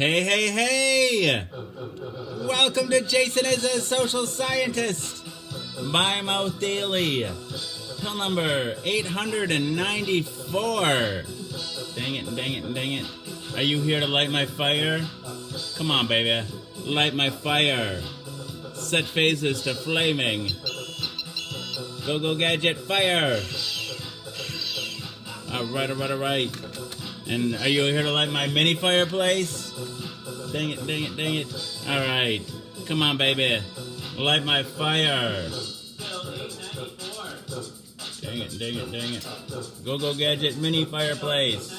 Hey, hey, hey! Welcome to Jason is a Social Scientist. My Mouth Daily. Pill number 894. Dang it. Are you here to light my fire? Come on, baby. Light my fire. Set phases to flaming. Go gadget fire. Alright. And are you here to light my mini fireplace? Dang it. Alright. Come on, baby. Light my fire. Dang it. Go gadget mini fireplace.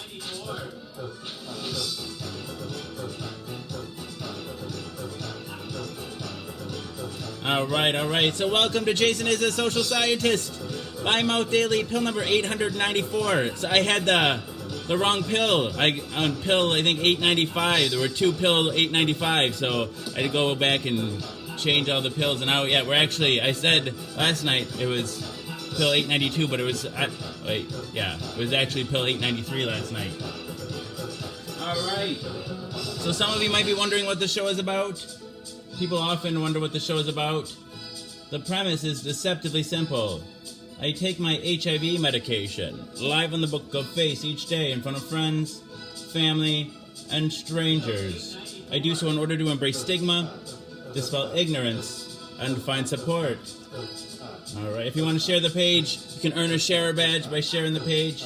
Alright. So welcome to Jason is a Social Scientist. My Mouth Daily, pill number 894. So I had the wrong pill. On pill, I think 895. There were two pill 895, so I had to go back and change all the pills. And now, we're actually, I said last night it was pill 892, but it was, it was actually pill 893 last night. Alright. So some of you might be wondering what the show is about. People often wonder what the show is about. The premise is deceptively simple. I take my HIV medication live on the Book of Face each day in front of friends, family, and strangers. I do so in order to embrace stigma, dispel ignorance, and find support. Alright, if you want to share the page, you can earn a share badge by sharing the page.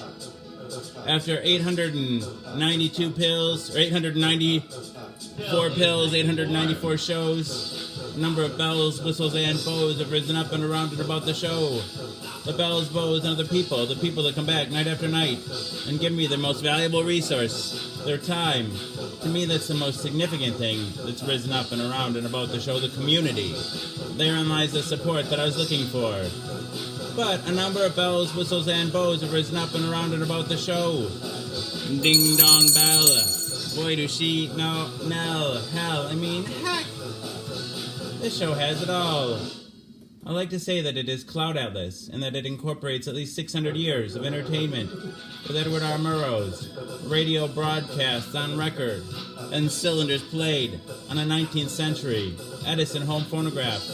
After 892 pills, or 894 pills, 894 shows, a number of bells, whistles, and bows have risen up and around and about the show. The bells, bows, and other people, the people that come back night after night and give me their most valuable resource, their time. To me, that's the most significant thing that's risen up and around and about the show, the community. Therein lies the support that I was looking for. But a number of bells, whistles, and bows have risen up and around and about the show. Ding dong bell. Boy, do she know, heck. This show has it all. I like to say that it is Cloud Atlas, and that it incorporates at least 600 years of entertainment with Edward R. Murrow's radio broadcasts on record and cylinders played on a 19th century Edison home phonograph,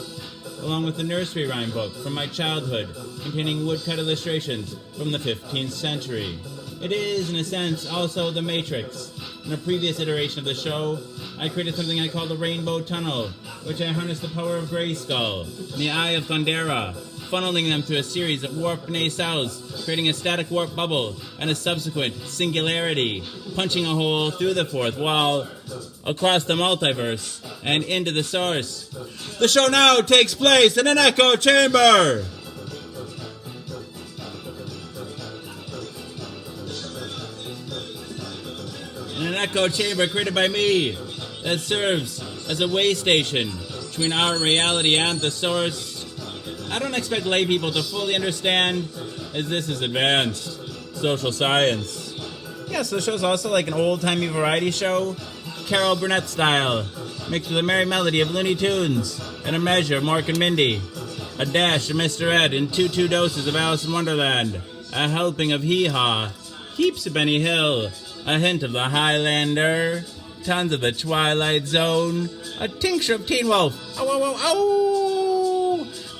along with the nursery rhyme book from my childhood containing woodcut illustrations from the 15th century. It is, in a sense, also The Matrix. In a previous iteration of the show, I created something I call the Rainbow Tunnel, which I harnessed the power of Grayskull and the Eye of Thundera, funneling them through a series of warp nacelles, creating a static warp bubble and a subsequent singularity, punching a hole through the fourth wall, across the multiverse, and into the source. The show now takes place in an echo chamber! In an echo chamber created by me that serves as a way station between our reality and the source. I don't expect lay people to fully understand, as this is advanced social science. Yeah, so the show's also like an old-timey variety show, Carol Burnett style, mixed with a merry melody of Looney Tunes and a measure of Mork and Mindy, a dash of Mr. Ed, and two doses of Alice in Wonderland, a helping of Hee Haw, heaps of Benny Hill, a hint of the Highlander, tons of the Twilight Zone, a tincture of Teen Wolf,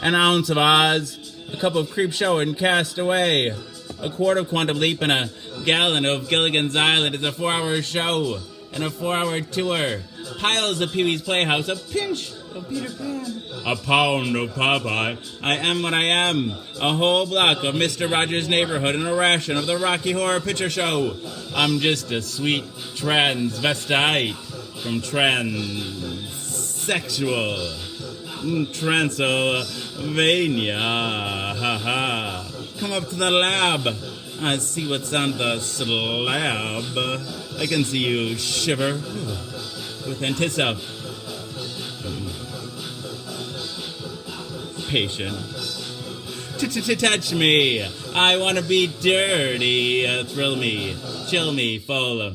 an ounce of Oz, a cup of Creep Show and Castaway, a quart of Quantum Leap, and a gallon of Gilligan's Island. Is a 4-hour show and a 4-hour tour. Piles of Pee-wee's Playhouse, a pinch of Peter Pan, a pound of Popeye. I am what I am. A whole block of Mr. Rogers' Neighborhood and a ration of the Rocky Horror Picture Show. I'm just a sweet transvestite from transsexual Transylvania. Ha ha. Come up to the lab. I see what's on the slab. I can see you shiver with anticipation. Touch me. I want to be dirty. Thrill me. Chill me. Fill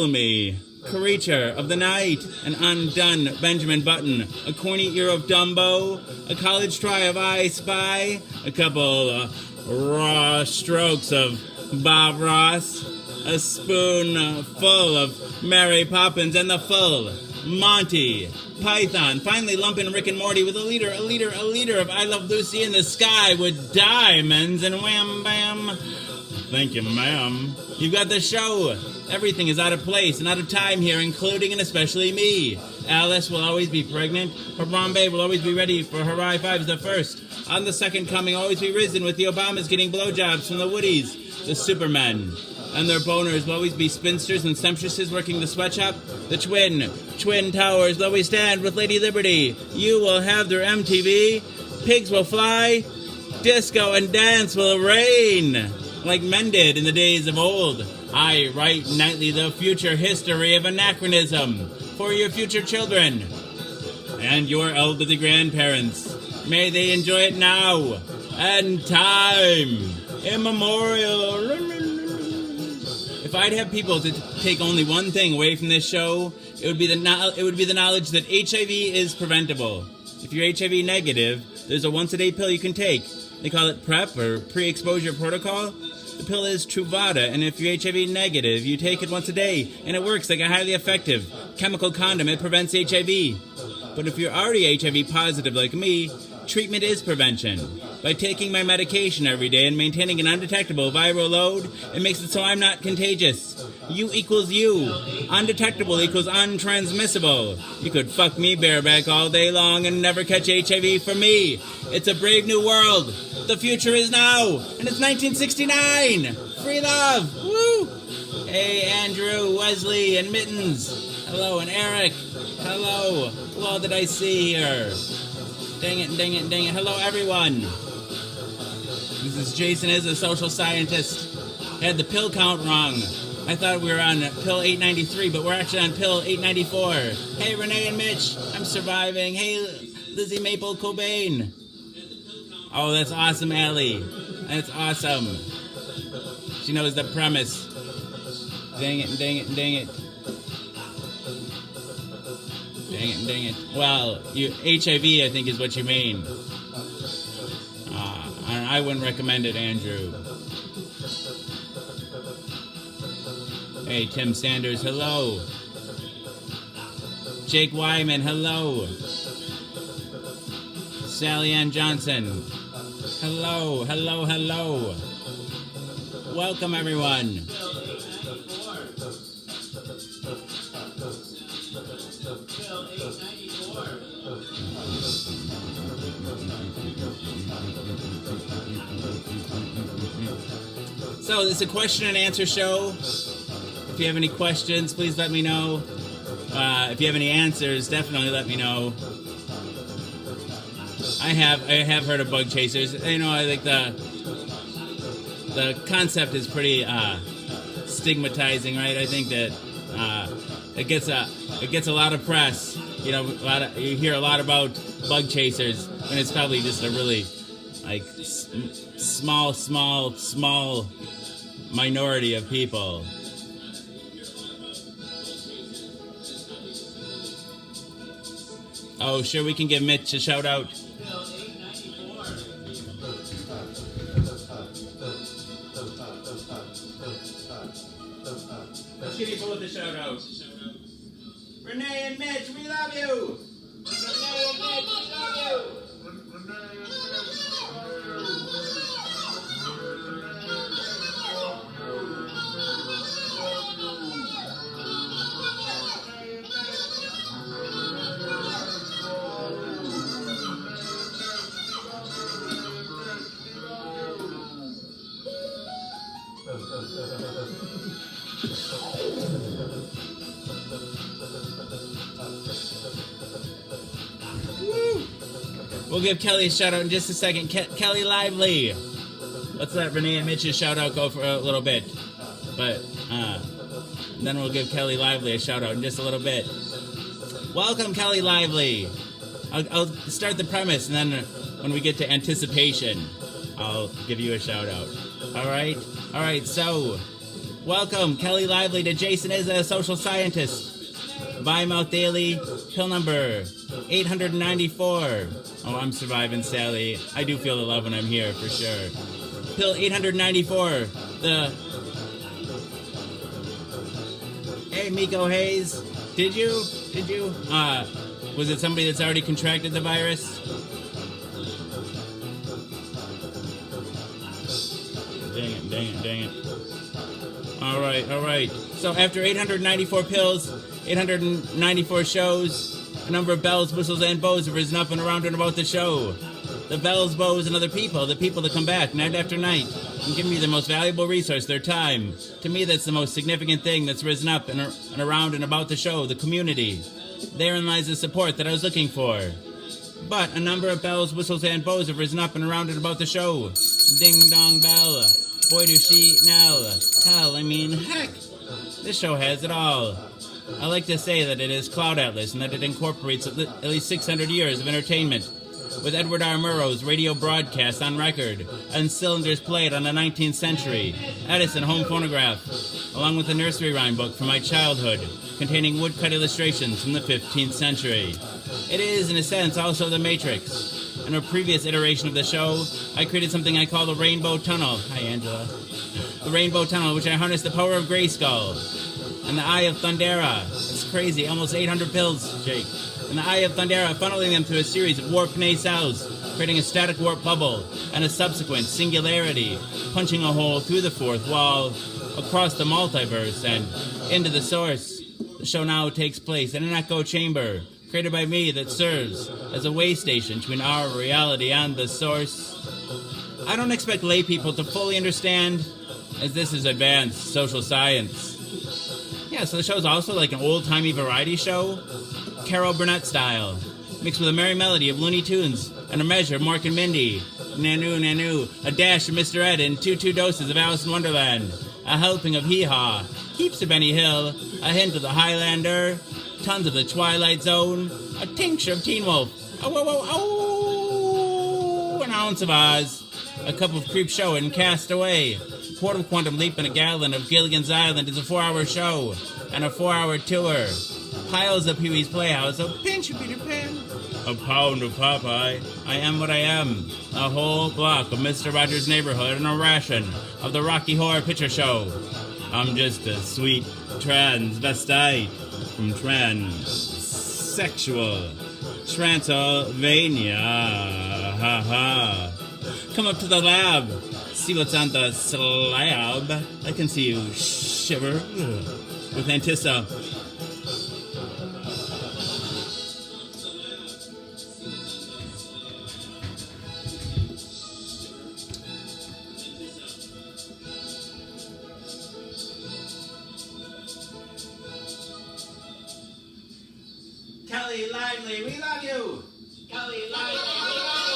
me. Creature of the night, an undone Benjamin Button, a corny ear of Dumbo, a college try of I Spy, a couple raw strokes of Bob Ross, a spoon full of Mary Poppins and the full Monty Python. Finally lumping Rick and Morty with a liter of I Love Lucy in the Sky with diamonds and wham bam. Thank you, ma'am. You've got the show. Everything is out of place and out of time here, including and especially me. Alice will always be pregnant. Harambe will always be ready for her high fives the first. On the second coming, always be risen with the Obamas getting blowjobs from the Woodies, the Supermen. And their boners will always be spinsters and seamstresses working the sweatshop. The Twin Towers will always stand with Lady Liberty. You will have their MTV. Pigs will fly. Disco and dance will reign, like men did in the days of old. I write nightly the future history of anachronism for your future children and your elderly grandparents. May they enjoy it now and time immemorial. If I'd have people to take only one thing away from this show, it would be the knowledge that HIV is preventable. If you're HIV negative, there's a once-a-day pill you can take. They call it PrEP, or pre-exposure protocol. The pill is Truvada, and if you're HIV negative, you take it once a day, and it works like a highly effective chemical condom. It prevents HIV. But if you're already HIV positive like me, treatment is prevention. By taking my medication every day and maintaining an undetectable viral load, it makes it so I'm not contagious. U equals you. Undetectable equals untransmissible. You could fuck me bareback all day long and never catch HIV from me. It's a brave new world. The future is now, and it's 1969. Free love. Woo! Hey, Andrew, Wesley, and Mittens. Hello, and Eric. Hello. Who all did I see here? Dang it. Hello, everyone. This is Jason is a social scientist. I had the pill count wrong. I thought we were on pill 893, but we're actually on pill 894. Hey, Renee and Mitch. I'm surviving. Hey, Lizzie Maple Cobain. Oh, that's awesome, Allie. That's awesome. She knows the premise. Dang it. Dang it. Well, HIV, I think, is what you mean. I wouldn't recommend it, Andrew. Hey, Tim Sanders, hello. Jake Wyman, hello. Sally Ann Johnson, hello. Welcome, everyone. So, this is a question and answer show. If you have any questions, please let me know. If you have any answers, definitely let me know. I have heard of bug chasers. You know, I think the concept is pretty stigmatizing, right? I think that it gets a lot of press. You know, you hear a lot about bug chasers, and it's probably just a really small minority of people. Oh, sure, we can give Mitch a shout out. Let's give you both a shout out. Renee and Mitch, we love you. Renee and Mitch, we love you. We'll give Kelly a shout out in just a second. Kelly Lively. Let's let Renee and Mitch's shout out go for a little bit. But then we'll give Kelly Lively a shout out in just a little bit. Welcome, Kelly Lively. I'll start the premise, and then when we get to anticipation, I'll give you a shout out. All right. So, welcome, Kelly Lively, to Jason is a Social Scientist. Mouth Daily, pill number 894. Oh, I'm surviving, Sally. I do feel the love when I'm here, for sure. Pill 894. Hey, Miko Hayes. Did you? Was it somebody that's already contracted the virus? Dang it. All right. So after 894 pills, 894 shows, a number of bells, whistles, and bows have risen up and around and about the show. The bells, bows, and other people, the people that come back night after night and give me the most valuable resource, their time. To me, that's the most significant thing that's risen up and around and about the show, the community. Therein lies the support that I was looking for. But a number of bells, whistles, and bows have risen up and around and about the show. Ding dong bell. Boy, do she now. Hell, heck. This show has it all. I like to say that it is Cloud Atlas and that it incorporates at least 600 years of entertainment. With Edward R. Murrow's radio broadcast on record and cylinders played on the 19th century, Edison home phonograph, along with a nursery rhyme book from my childhood containing woodcut illustrations from the 15th century. It is, in a sense, also the Matrix. In a previous iteration of the show, I created something I call the Rainbow Tunnel. Hi, Angela. The Rainbow Tunnel, which I harness the power of Grayskull. And the Eye of Thundera. It's crazy, almost 800 pills, Jake. And the Eye of Thundera, funneling them through a series of warp nacelles, creating a static warp bubble and a subsequent singularity, punching a hole through the fourth wall, across the multiverse, and into the source. The show now takes place in an echo chamber, created by me, that serves as a way station between our reality and the source. I don't expect lay people to fully understand, as this is advanced social science. Yeah, so the show's also like an old-timey variety show, Carol Burnett style, mixed with a merry melody of Looney Tunes and a measure of Mork and Mindy, Nanu, a dash of Mr. Ed, and two doses of Alice in Wonderland, a helping of Hee-Haw, heaps of Benny Hill, a hint of the Highlander, tons of the Twilight Zone, a tincture of Teen Wolf, an ounce of Oz, a cup of Creep Show and Cast Away, a quart of Quantum Leap and a gallon of Gilligan's Island is a 4-hour show and a 4-hour tour. Piles of Pee-wee's Playhouse, a pinch of Peter Pan, a pound of Popeye. I am what I am. A whole block of Mr. Rogers' Neighborhood and a ration of the Rocky Horror Picture Show. I'm just a sweet transvestite from transsexual Transylvania. Ha ha. Come up to the lab. See what's on the slab. I can see you shiver with Antissa. Kelly Lively, we love you! Kelly Lively, we love you!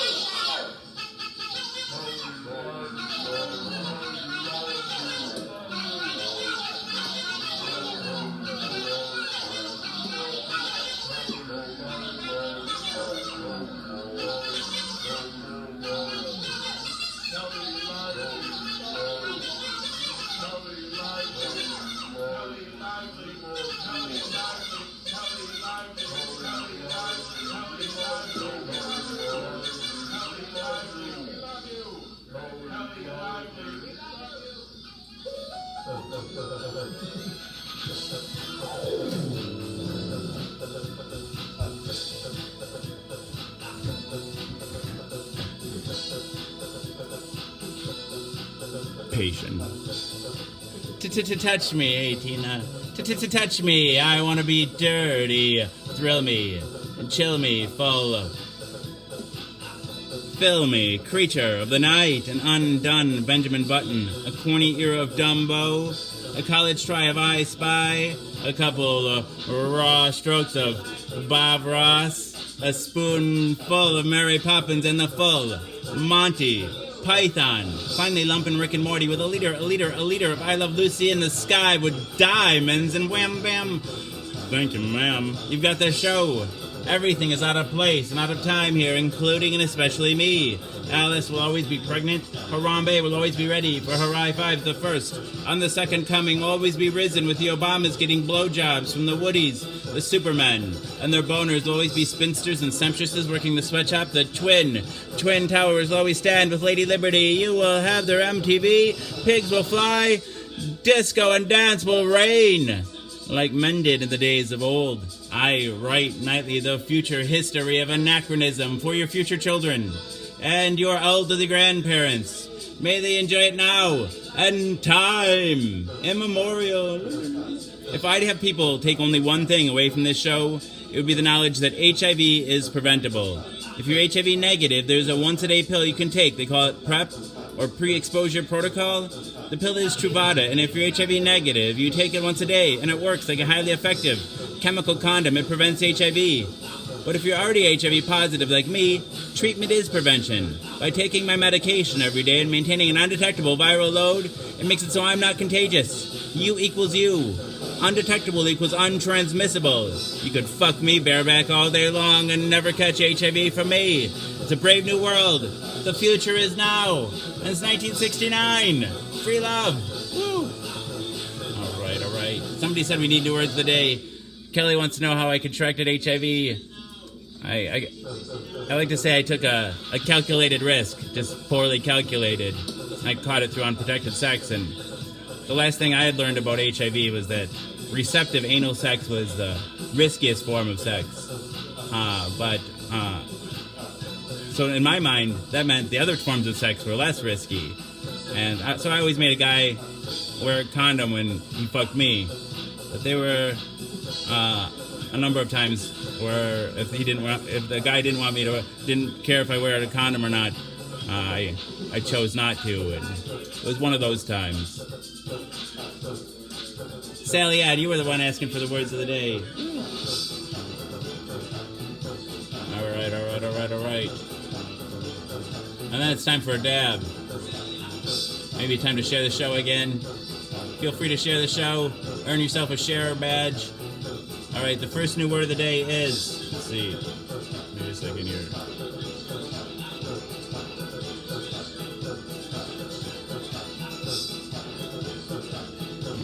Patient. Touch me, hey Tina. Touch me. I want to be dirty. Thrill me. Chill me. Fill me. Creature of the night. An undone Benjamin Button. A corny ear of Dumbo. A college try of I Spy. A couple raw strokes of Bob Ross. A spoonful of Mary Poppins and the full Monty Python. Finally lumping Rick and Morty with a liter of I Love Lucy in the sky with diamonds and wham bam. Thank you, ma'am. You've got the show. Everything is out of place and out of time here, including and especially me. Alice will always be pregnant. Harambe will always be ready for her high five the first. On the second coming will always be risen with the Obamas getting blowjobs from the Woodies, the Supermen, and their boners will always be spinsters and seamstresses working the sweatshop. The Twin Towers will always stand with Lady Liberty. You will have their MTV. Pigs will fly. Disco and dance will reign. like men did in the days of old. I write nightly the future history of anachronism for your future children and your elderly grandparents. May they enjoy it now and time immemorial. If I'd have people take only one thing away from this show, it would be the knowledge that HIV is preventable. If you're HIV negative, there's a once-a-day pill you can take. They call it PrEP, or pre-exposure protocol. The pill is Truvada, and if you're HIV negative, you take it once a day, and it works like a highly effective chemical condom. It prevents HIV. But if you're already HIV positive like me, treatment is prevention. By taking my medication every day and maintaining an undetectable viral load, it makes it so I'm not contagious. You equals you. Undetectable equals untransmissible. You could fuck me bareback all day long and never catch HIV from me. It's a brave new world. The future is now. And it's 1969. Free love. Woo. All right. Somebody said we need new words of the day. Kelly wants to know how I contracted HIV. I like to say I took a calculated risk, just poorly calculated. I caught it through unprotected sex, and the last thing I had learned about HIV was that receptive anal sex was the riskiest form of sex. So in my mind, that meant the other forms of sex were less risky. And so I always made a guy wear a condom when he fucked me. But there were a number of times where if the guy didn't care if I wear a condom or not, I chose not to. And it was one of those times. Sally Ad, you were the one asking for the words of the day. All right. And then it's time for a dab. Maybe time to share the show again. Feel free to share the show. Earn yourself a share badge. All right, the first new word of the day is, let's see, wait a second here.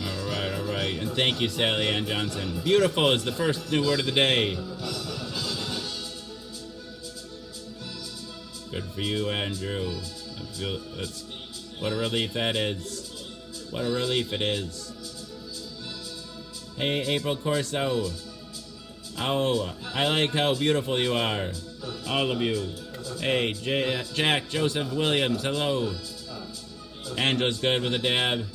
All right, and thank you, Sally Ann Johnson. Beautiful is the first new word of the day. Good for you, Andrew. What a relief that is. What a relief it is. Hey, April Corso. Oh, I like how beautiful you are. All of you. Hey, Jack Joseph Williams, hello. Angela's good with a dab.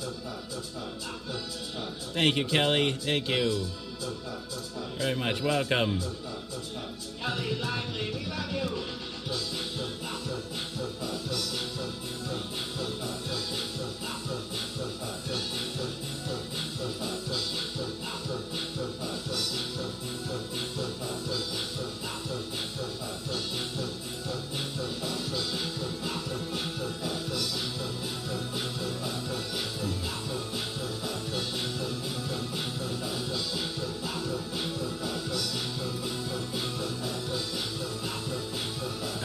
Thank you, Kelly. Thank you very much. Welcome. Kelly Lively, we love you.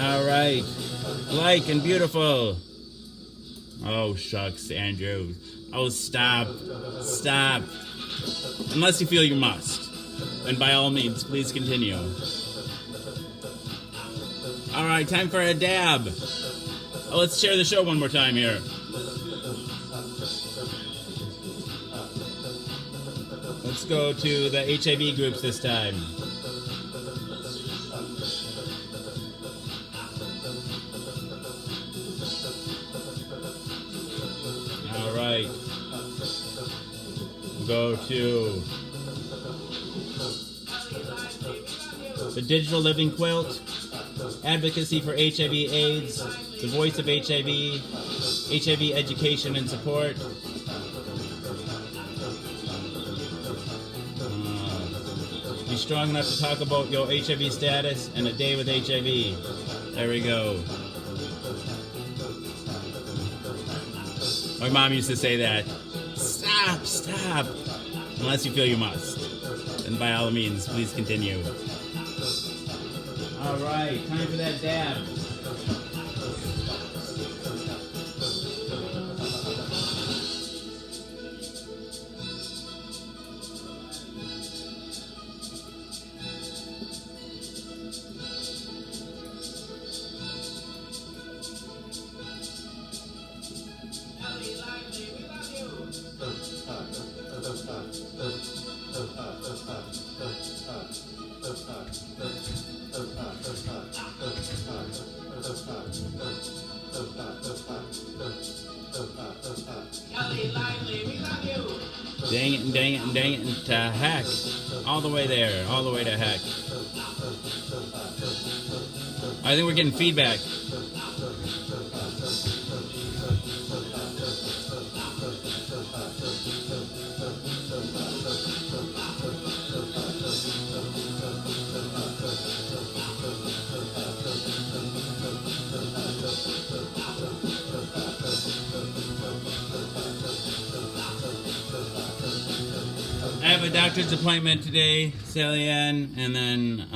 All right. Like and beautiful. Oh, shucks, Andrew. Oh, stop. Unless you feel you must. And by all means, please continue. All right, time for a dab. Let's share the show one more time here. Let's go to the HIV groups this time. All right. Go to the Digital Living Quilt, Advocacy for HIV/AIDS, The Voice of HIV, HIV Education and Support. Be strong enough to talk about your HIV status and a day with HIV. There we go. My mom used to say that. Stop. Unless you feel you must. And by all means, please continue. All right, time for that dab. Dang it and dang it and dang it and to heck. All the way there. All the way to heck. I think we're getting feedback. I have a doctor's appointment today, Sally Ann, and then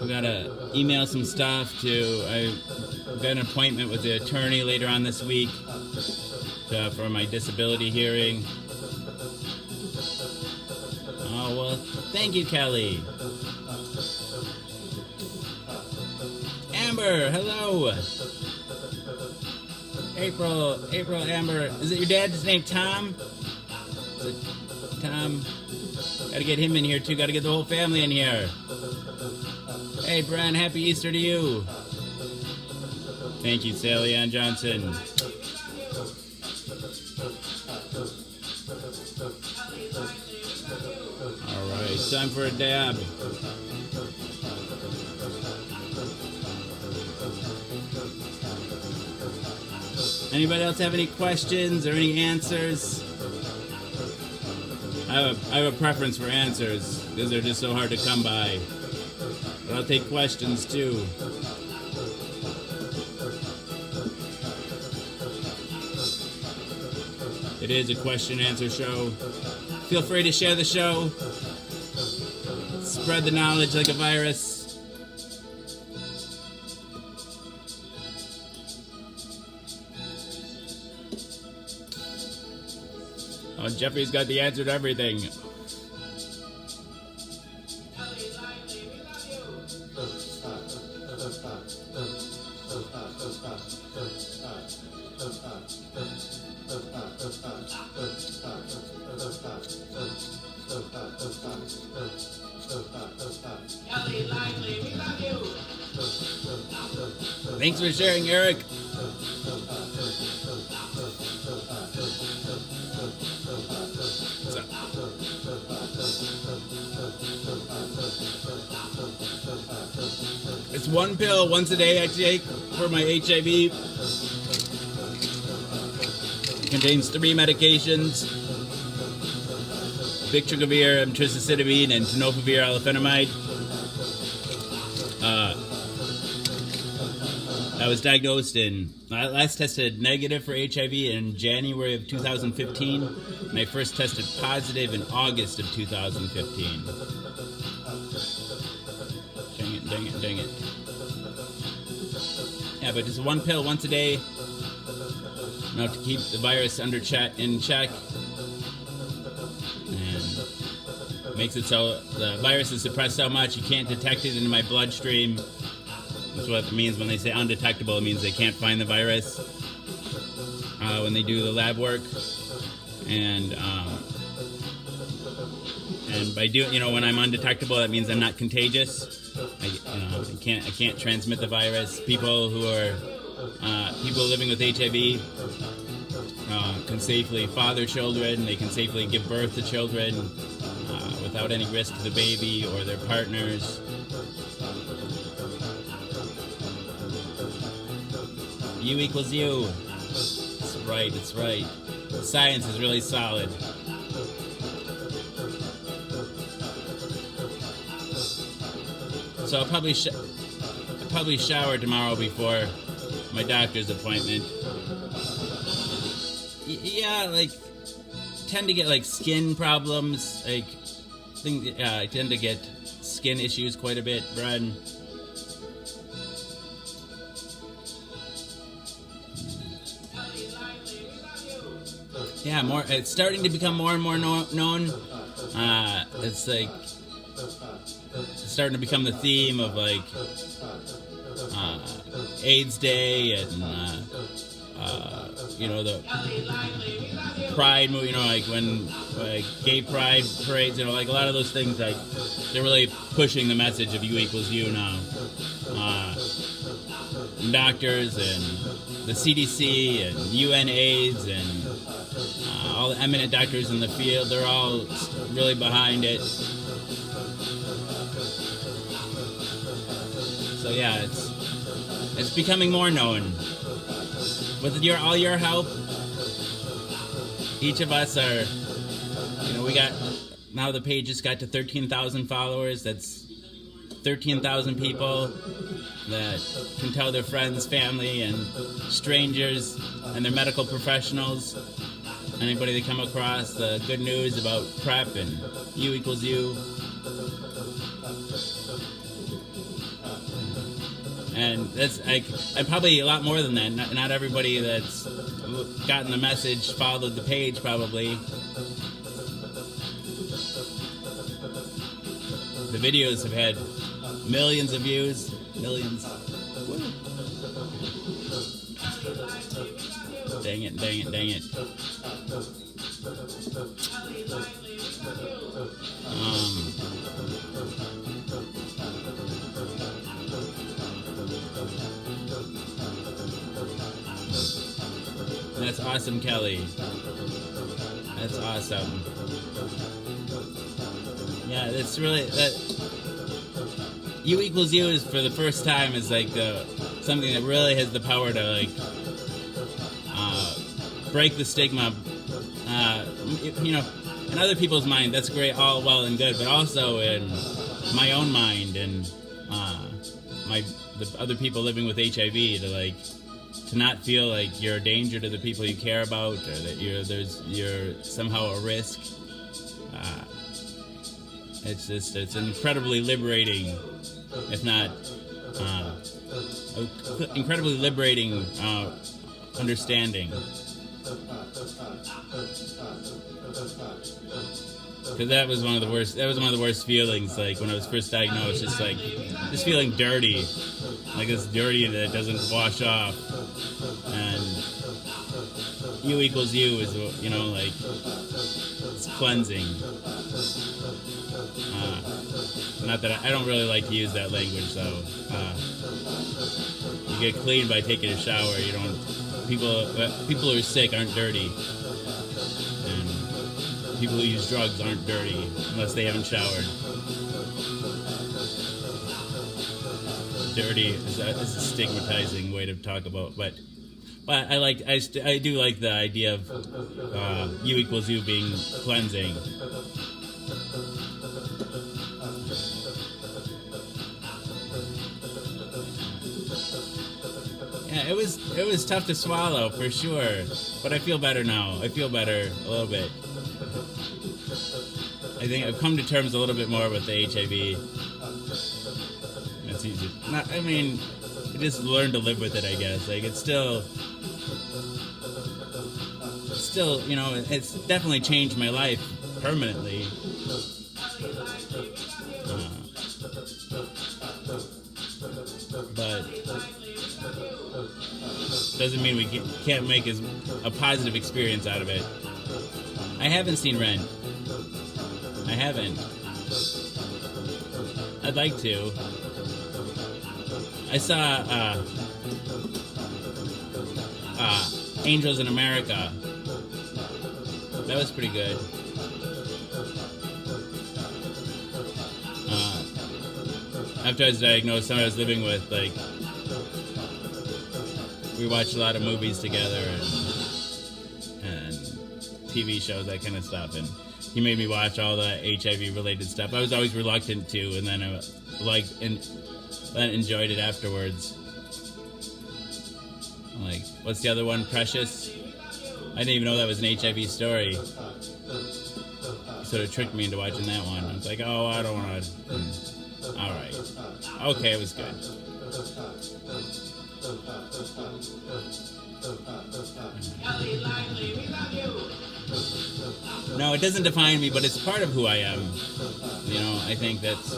we gotta email some stuff I've got an appointment with the attorney later on this week for my disability hearing. Oh, well, thank you, Kelly. Amber, hello. April, Amber. Is it your dad's name, Tom? Is it Tom? Gotta get him in here, too. Gotta get the whole family in here. Hey, Bren, happy Easter to you. Thank you, Sally Ann Johnson. All right, time for a dab. Anybody else have any questions or any answers? I have a preference for answers because they're just so hard to come by. But I'll take questions too. It is a question-answer show. Feel free to share the show. Spread the knowledge like a virus. Oh, Jeffrey's got the answer to everything. Thanks for sharing, Eric. It's one pill once a day I take for my HIV. It contains 3 medications: Bictegravir, emtricitabine, and tenofovir alafenamide. I was diagnosed I last tested negative for HIV in January of 2015, and I first tested positive in August of 2015. Dang it. Yeah, but just one pill once a day, enough to keep the virus in check, and makes it so the virus is suppressed so much you can't detect it in my bloodstream. That's what it means when they say undetectable. It means they can't find the virus when they do the lab work, and by doing, when I'm undetectable, that means I'm not contagious. I can't transmit the virus. People living with HIV can safely father children. They can safely give birth to children without any risk to the baby or their partners. U equals U. It's right. Science is really solid. So I'll probably shower tomorrow before my doctor's appointment. I tend to get skin problems. I tend to get skin issues quite a bit, Brad. Yeah, it's starting to become more and more known. It's starting to become the theme of AIDS Day and the Pride movie. When gay pride parades. A lot of those things. They're really pushing the message of U equals U now. Doctors and the CDC and UNAIDS and all the eminent doctors in the field, they're all really behind it. So yeah, it's becoming more known. With all your help, each of us are, we got, now the page just got to 13,000 followers. That's 13,000 people that can tell their friends, family, and strangers, and their medical professionals, anybody they come across, the good news about PrEP and U equals U. And that's I'm probably a lot more than that. Not everybody that's gotten the message followed the page, probably. The videos have had millions of views. Millions. Dang it. That's awesome, Kelly. That's awesome. Yeah, it's really that. U equals U is for the first time is like something that really has the power to break the stigma. In other people's mind, that's great, all well and good, but also in my own mind and the other people living with HIV to not feel like you're a danger to the people you care about, or that you're somehow a risk. It's incredibly liberating, if not incredibly liberating understanding. Because that was one of the worst feelings. Like when I was first diagnosed, just feeling dirty, like this dirty that doesn't wash off. And U equals U is it's cleansing. Not that I don't really like to use that language, though. You get clean by taking a shower. You don't. People who are sick aren't dirty. People who use drugs aren't dirty unless they haven't showered. Dirty is a stigmatizing way to talk about, but I do like the idea of U equals U being cleansing. Yeah, it was tough to swallow for sure, but I feel better now. I feel better a little bit. I think I've come to terms a little bit more with the HIV. It's easy. I just learned to live with it, I guess. It's definitely changed my life permanently. But doesn't mean we can't make a positive experience out of it. I haven't seen Rent. I haven't. I'd like to. I saw Angels in America. That was pretty good. After I was diagnosed, someone I was living with, we watched a lot of movies together and TV shows, that kind of stuff, and he made me watch all the HIV-related stuff. I was always reluctant to, and then I then enjoyed it afterwards. What's the other one? Precious? I didn't even know that was an HIV story. He sort of tricked me into watching that one. I was like, oh, I don't want to. All right. Okay, it was good. No, it doesn't define me, but it's part of who I am. I think that's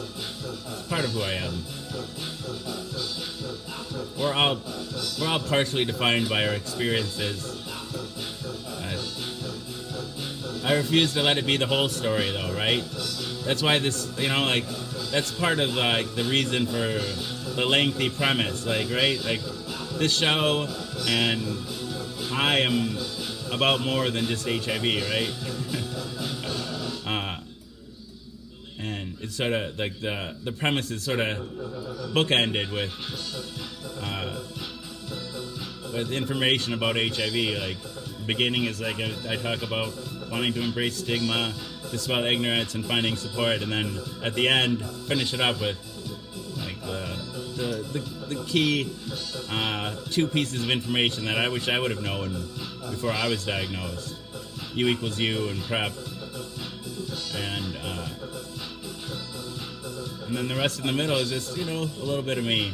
part of who I am. We're all partially defined by our experiences. I refuse to let it be the whole story, though, right? That's why this, that's part of the reason for the lengthy premise, right? This show, and I am about more than just HIV, right? And it's sort of like the premise is sort of bookended with information about HIV. Like the beginning is like I talk about wanting to embrace stigma, dispel ignorance, and finding support, and then at the end finish it up with like the key 2 pieces of information that I wish I would have known before I was diagnosed. U equals U and PrEP, and then the rest in the middle is just, a little bit of me.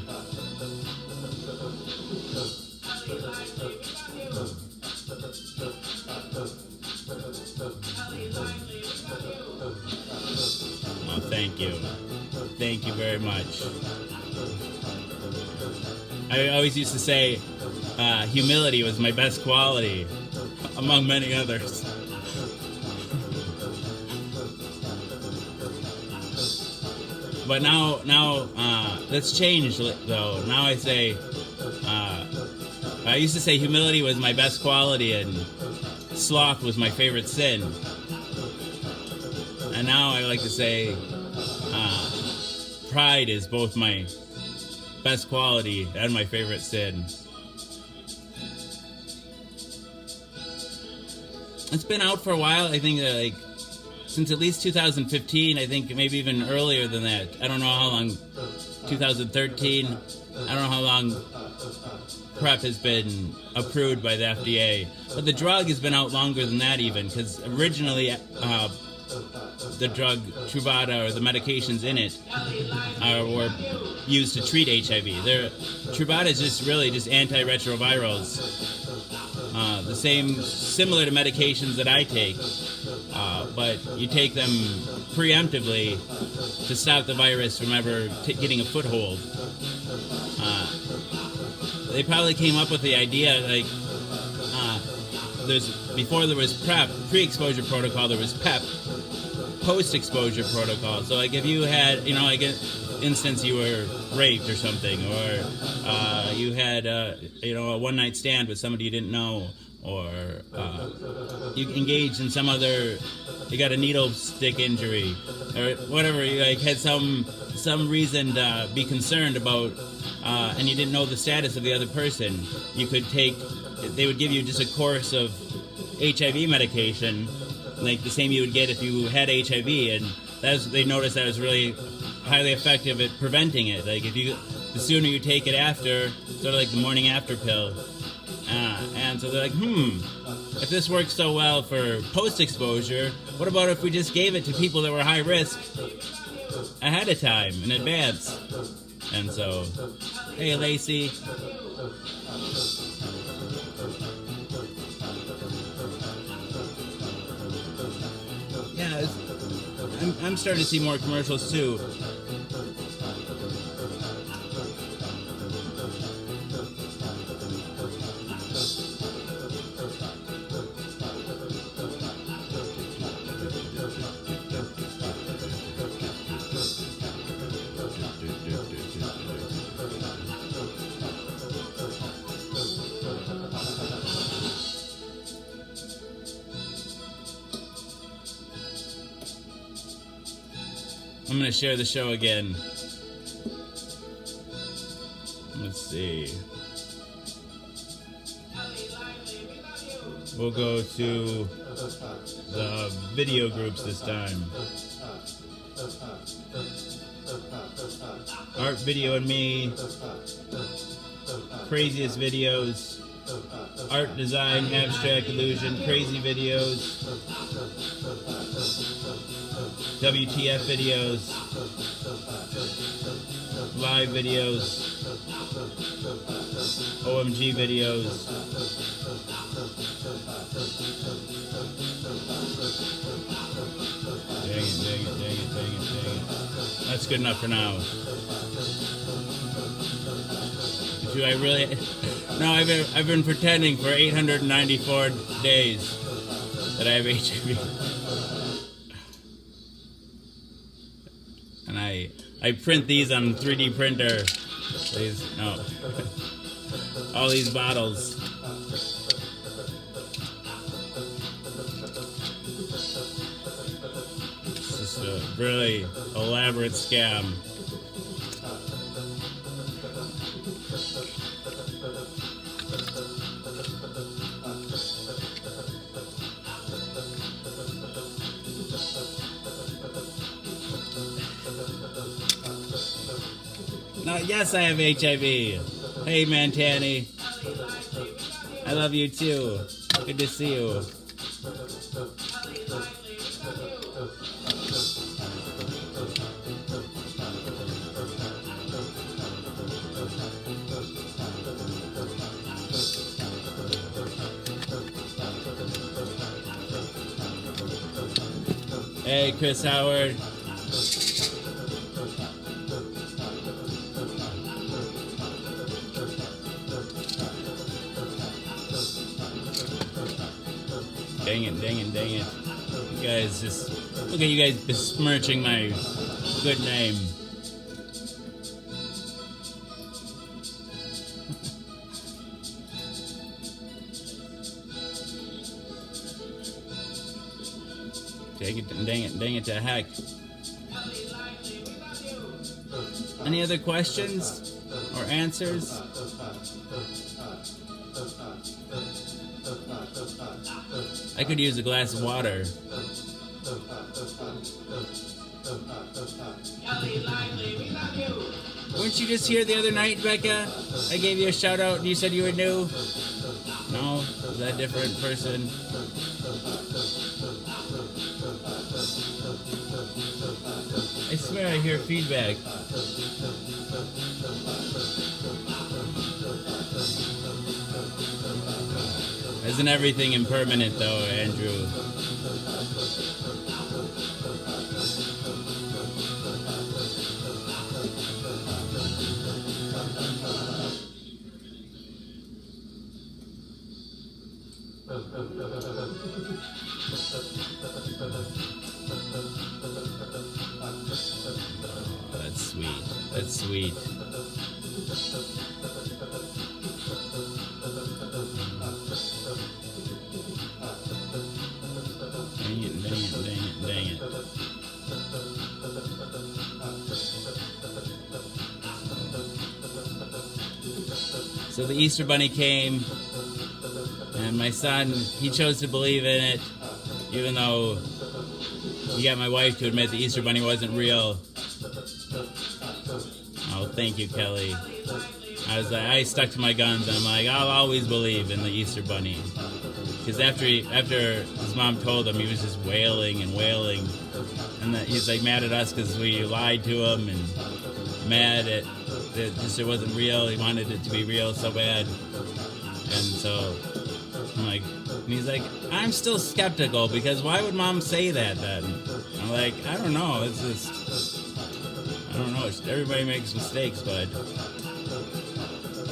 Oh, thank you. Thank you very much. I always used to say humility was my best quality, among many others. But now that's changed, though. Now I say, I used to say humility was my best quality and sloth was my favorite sin. And now I like to say pride is both my best quality and my favorite sin. It's been out for a while. I think since at least 2015, I think maybe even earlier than that. I don't know how long, 2013, I don't know how long PrEP has been approved by the FDA. But the drug has been out longer than that even, because originally the drug Truvada, or the medications in it, were used to treat HIV. Truvada is just antiretrovirals. Similar to medications that I take. But you take them preemptively to stop the virus from ever getting a foothold. They probably came up with the idea, before there was PrEP, pre-exposure protocol, there was PEP, post-exposure protocol. So, if you had, instance you were raped or something, or you had, a one-night stand with somebody you didn't know, or you engaged in some other, you got a needle stick injury, or whatever, you had some reason to be concerned about, and you didn't know the status of the other person, you could they would give you just a course of HIV medication, like the same you would get if you had HIV, and they noticed that was really highly effective at preventing it. Like the sooner you take it after, sort of like the morning after pill. And so they're like, if this works so well for post-exposure, what about if we just gave it to people that were high risk ahead of time, in advance? And so, hey, Lacey. Yeah, I'm starting to see more commercials, too. I'm going to share the show again. Let's see. We'll go to the video groups this time. Art, Video, and Me. Craziest Videos. Art, Design, Abstract, Illusion. Crazy Videos. WTF videos, live videos, OMG videos, dang it. That's good enough for now. Do I really? No, I've been pretending for 894 days that I have HIV. And I print these on 3D printer. All these bottles. a really elaborate scam. No, yes, I have HIV. Hey, Mantani. I love you too. Good to see you. Hey, Chris Howard. Dang it, dang it, dang it. You guys just... Look at you guys besmirching my good name. Dang it, dang it, dang it to heck. Any other questions or answers? I could use a glass of water. Weren't you just here the other night, Becca? I gave you a shout out and you said you were new? No? Was that a different person? I swear I hear feedback. Isn't everything impermanent though, Andrew? Oh, that's sweet. That's sweet. Dang it, dang it, dang it, dang it. So the Easter Bunny came, and my son, he chose to believe in it, even though he got my wife to admit the Easter Bunny wasn't real. Oh, thank you, Kelly. I stuck to my guns, and I'm like, I'll always believe in the Easter Bunny. Because after his mom told him, he was just wailing and wailing. And he's like mad at us because we lied to him, and mad at that just it wasn't real. He wanted it to be real so bad. And so I'm like, and he's like, I'm still skeptical because why would mom say that then? I'm like, I don't know. It's just, I don't know. Everybody makes mistakes, but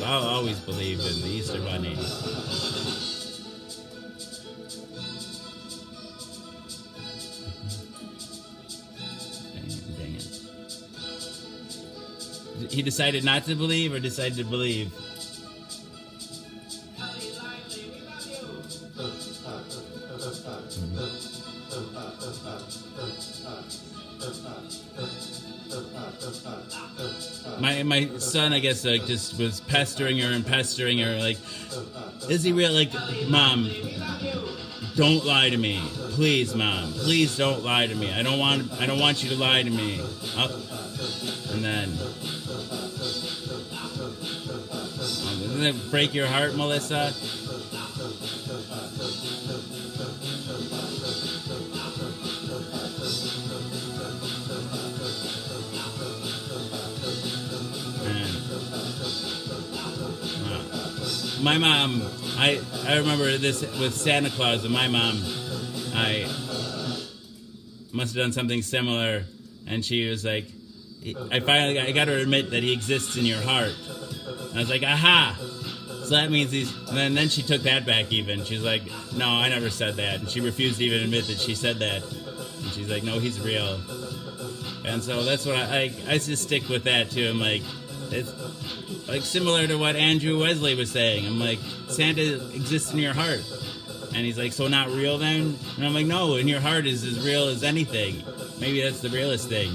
I'll always believe in the Easter Bunny. Dang it. He decided not to believe or decided to believe? My son, I guess, like just was pestering her, like, is he real? Like, Mom, don't lie to me, please, Mom, please don't lie to me. I don't want you to lie to me. And then, doesn't it break your heart, Melissa? My mom, I remember this with Santa Claus, and my mom, I must have done something similar, and she was like, I got to admit that he exists in your heart. And I was like, aha! So that means and then she took that back even. She's like, no, I never said that. And she refused to even admit that she said that. And she's like, no, he's real. And so that's what I just stick with that too. I'm like, it's like similar to what Andrew Wesley was saying. I'm like, Santa exists in your heart. And he's like, so not real then? And I'm like, no, in your heart is as real as anything. Maybe that's the realest thing.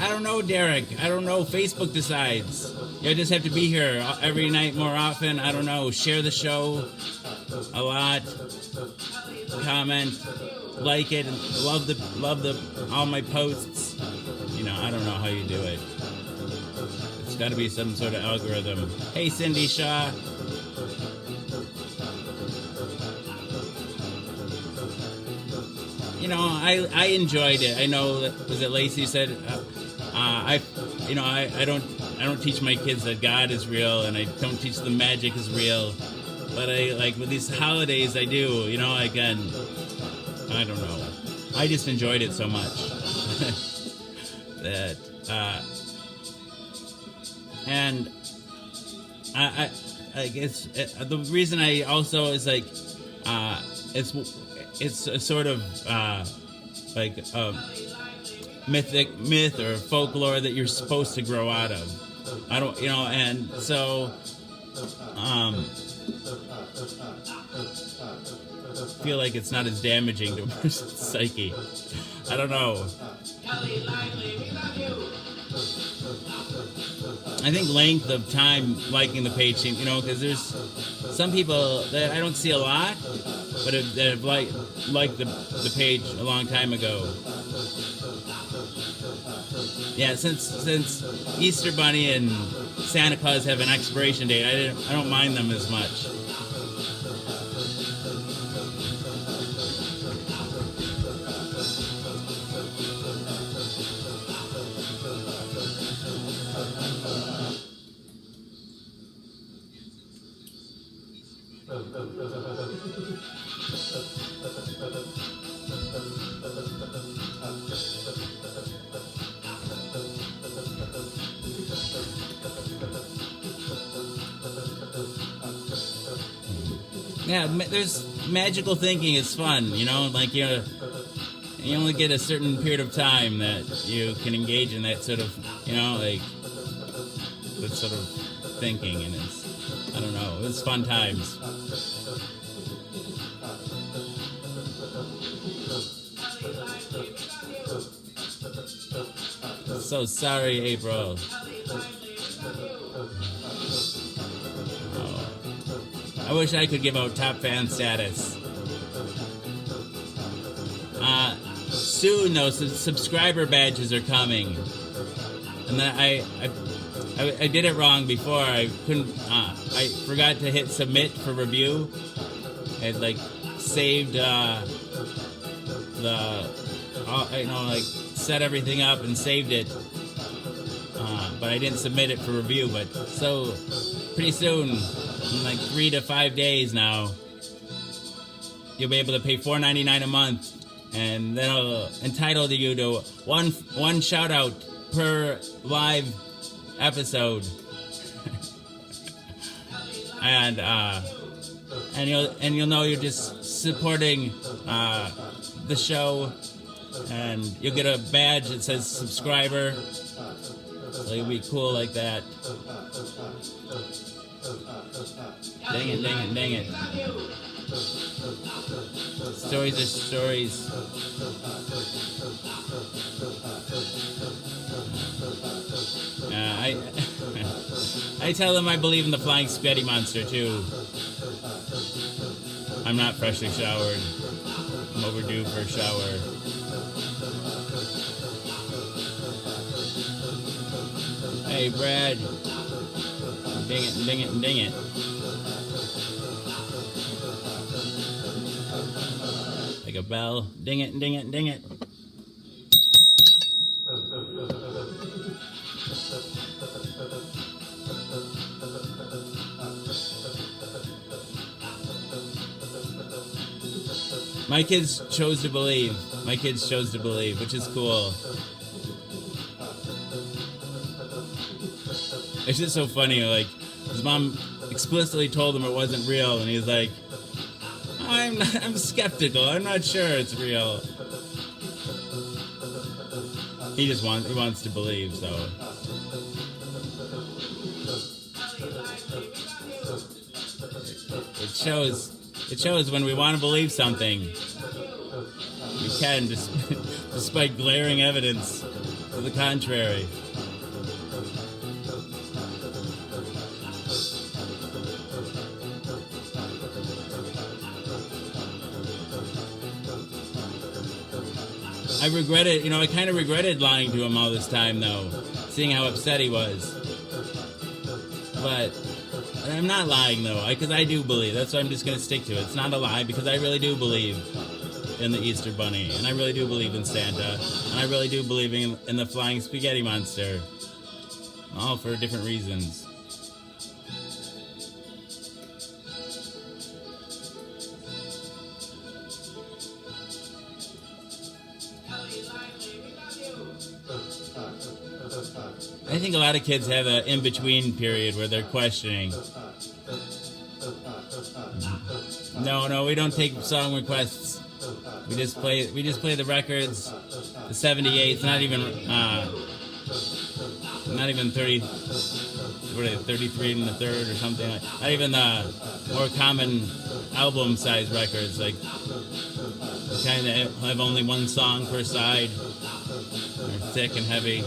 I don't know, Derek. I don't know. Facebook decides. You just have to be here every night more often. I don't know. Share the show a lot. Comment, like it, and love the all my posts. You know, I don't know how you do it. It's got to be some sort of algorithm. Hey, Cindy Shaw. You know, I enjoyed it. I know that was it Lacey said. I don't teach my kids that God is real, and I don't teach them magic is real. But I like with these holidays, I do. You know, again, I don't know. I just enjoyed it so much that, and I guess the reason I also is like, it's a sort of like a myth or folklore that you're supposed to grow out of. I don't, you know, and so feel like it's not as damaging to a person's psyche. I don't know. I think length of time liking the page, you know, because there's some people that I don't see a lot, but that have liked the page a long time ago. Yeah, since Easter Bunny and Santa Claus have an expiration date, I don't mind them as much. Yeah, there's magical thinking is fun, you know, like you only get a certain period of time that you can engage in that sort of, you know, like that sort of thinking, and it's, I don't know, it's fun times. So sorry, April. I wish I could give out top fan status. Soon, though, subscriber badges are coming, and then I did it wrong before. I couldn't. I forgot to hit submit for review. I like saved set everything up and saved it, but I didn't submit it for review. But so pretty soon. In like 3 to 5 days now, you'll be able to pay $4.99 a month, and that'll entitle you to one shout out per live episode, and you'll know you're just supporting the show, and you'll get a badge that says subscriber. So you'll be cool like that. Dang it. Stories are stories. I tell them I believe in the flying spaghetti monster too. I'm not freshly showered. I'm overdue for a shower. Hey, Brad. Ding it. Like a bell. Ding it. My kids chose to believe. Which is cool. It's just so funny, like, his mom explicitly told him it wasn't real, and he's like, I'm skeptical, I'm not sure it's real. He wants to believe, so. It shows when we want to believe something, we can, despite glaring evidence to the contrary. I regretted, I kind of regretted lying to him all this time, though, seeing how upset he was. But I'm not lying, though, because I do believe. That's why I'm just going to stick to it. It's not a lie, because I really do believe in the Easter Bunny, and I really do believe in Santa, and I really do believe in the flying spaghetti monster. All for different reasons. I think a lot of kids have an in-between period where they're questioning. No, we don't take song requests. We just play the records. The 78th, not even 30. What are they, 33 and the third or something? Not even the more common album-size records, like kind of have only one song per side. They're thick and heavy.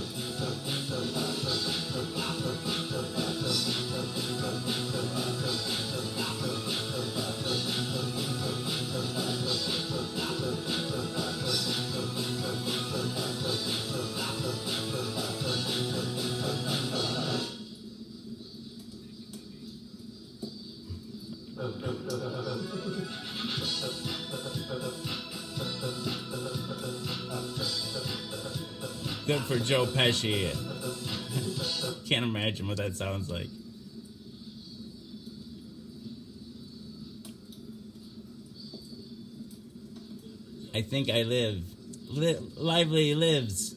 Good for Joe Pesci. Can't imagine what that sounds like. I think I live. Lively lives.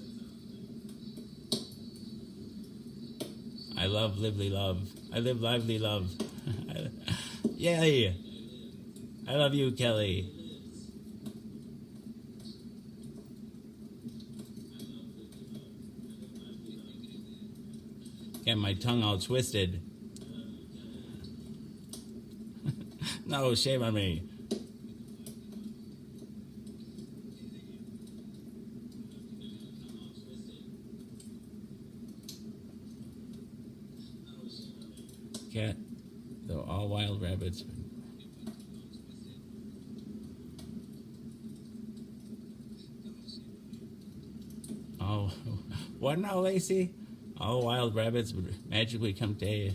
I love lively love. I live lively love. Yay! I love you, Kelly. Get my tongue all twisted. No, shame on me. Cat, though all wild rabbits. Oh, what now, Lacey? All wild rabbits would magically come to you.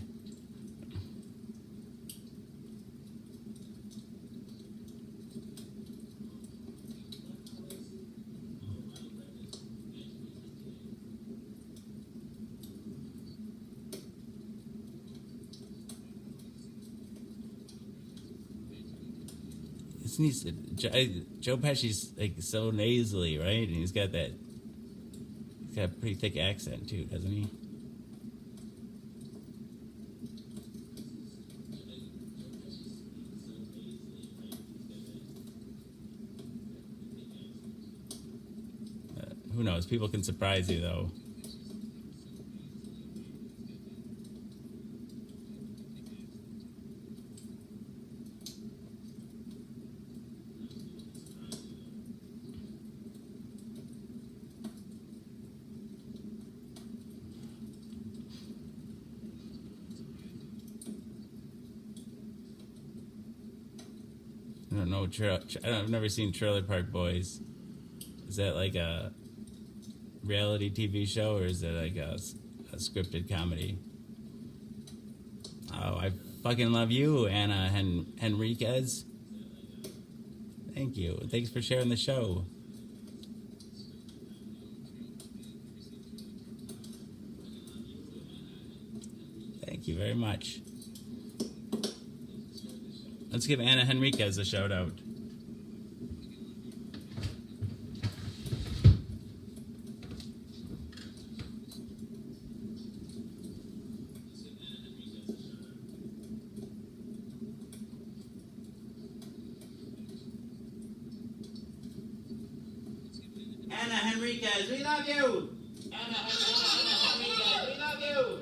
Joe Pesci's like so nasally, right? And he's got a pretty thick accent too, doesn't he? Who knows? People can surprise you, though. I don't know. I've never seen Trailer Park Boys. Is that like a reality TV show, or is it like a scripted comedy? Oh, I fucking love you, Anna Henriquez. Thank you. Thanks for sharing the show. Thank you very much. Let's give Anna Henriquez a shout out. Anna Henriquez, we love you! Anna Henriquez, we love you!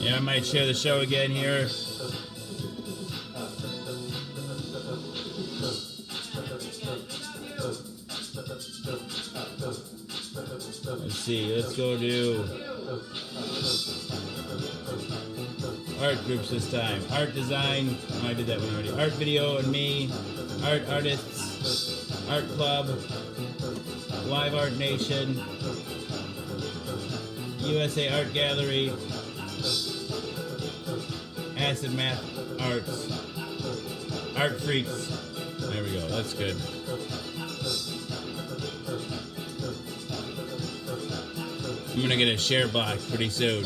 Yeah, I might share the show again here. Let's see, let's go to art groups this time. Art design, oh, I did that one already. Art video and me, art artists, art club, Live Art Nation, USA Art Gallery, Acid Math Arts, Art Freaks. There we go, that's good. I'm gonna get a share block pretty soon.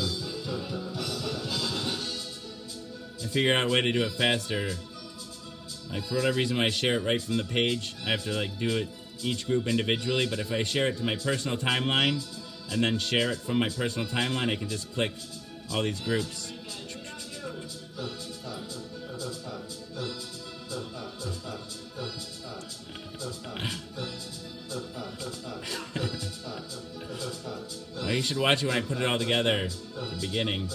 I figure out a way to do it faster. Like, for whatever reason, when I share it right from the page, I have to like do it each group individually. But if I share it to my personal timeline and then share it from my personal timeline, I can just click all these groups. Well, you should watch it when I put it all together at the beginning.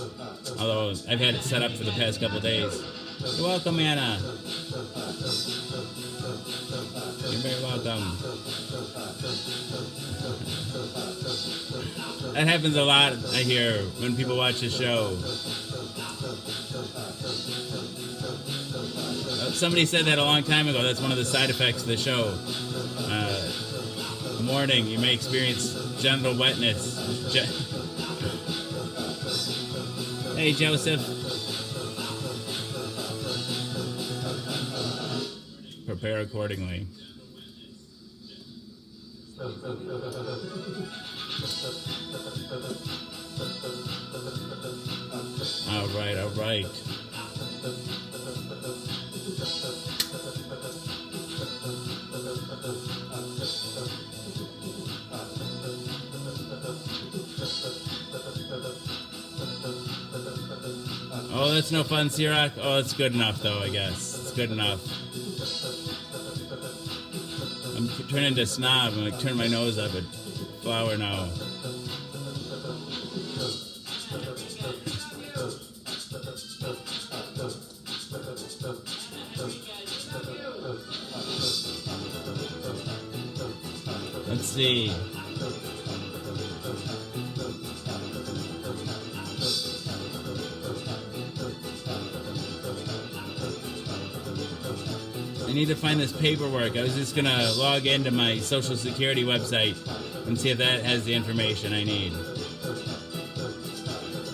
Although I've had it set up for the past couple days. You're welcome, Anna. You're very welcome. That happens a lot, I hear, when people watch the show. Somebody said that a long time ago. That's one of the side effects of the show. Morning, you may experience genital wetness. Hey, Joseph. Prepare accordingly. All right, all right. Oh, that's no fun, Sirach. Oh, it's good enough, though, I guess. It's good enough. I'm turning into a snob. I'm like, turning my nose up at flour now. Let's see. I need to find this paperwork. I was just gonna log into my Social Security website and see if that has the information I need.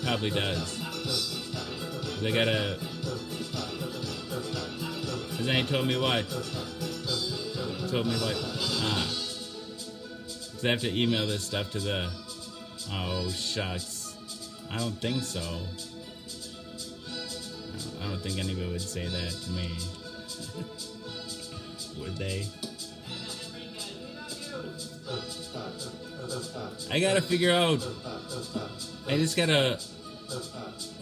Probably does. They gotta. Has any told me what? Told me what? Because I have to email this stuff to the. Oh shucks. I don't think so. I don't think anybody would say that to me. Would they? I gotta figure out. I just gotta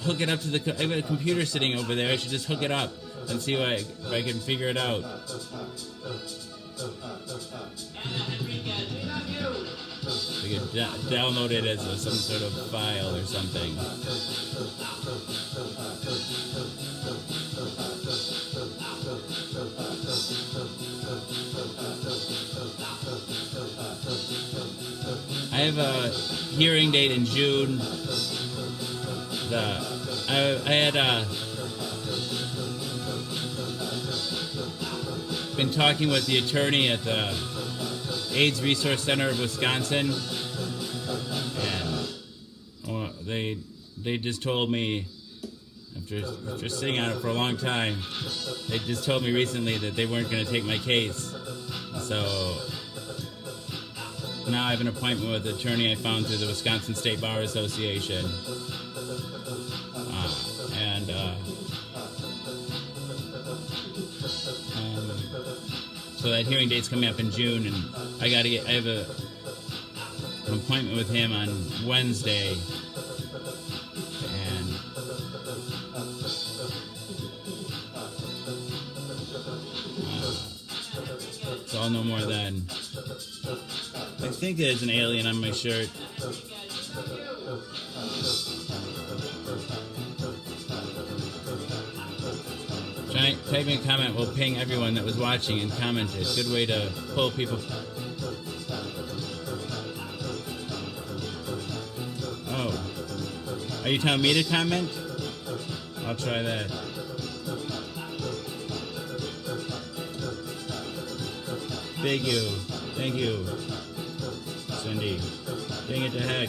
hook it up to the. I've got a computer sitting over there. I should just hook it up and see if I can figure it out. I can download it as some sort of file or something. I have a hearing date in June. I had been talking with the attorney at the AIDS Resource Center of Wisconsin, and they just told me after sitting on it for a long time, they just told me recently that they weren't going to take my case. So now I have an appointment with the attorney I found through the Wisconsin State Bar Association. So that hearing date's coming up in June, and I have an appointment with him on Wednesday. And so I'll know more then. I think there's an alien on my shirt. Typing a comment will ping everyone that was watching and commented. Good way to pull people. Oh. Are you telling me to comment? I'll try that. Thank you. Thank you, Cindy. Dang it to heck.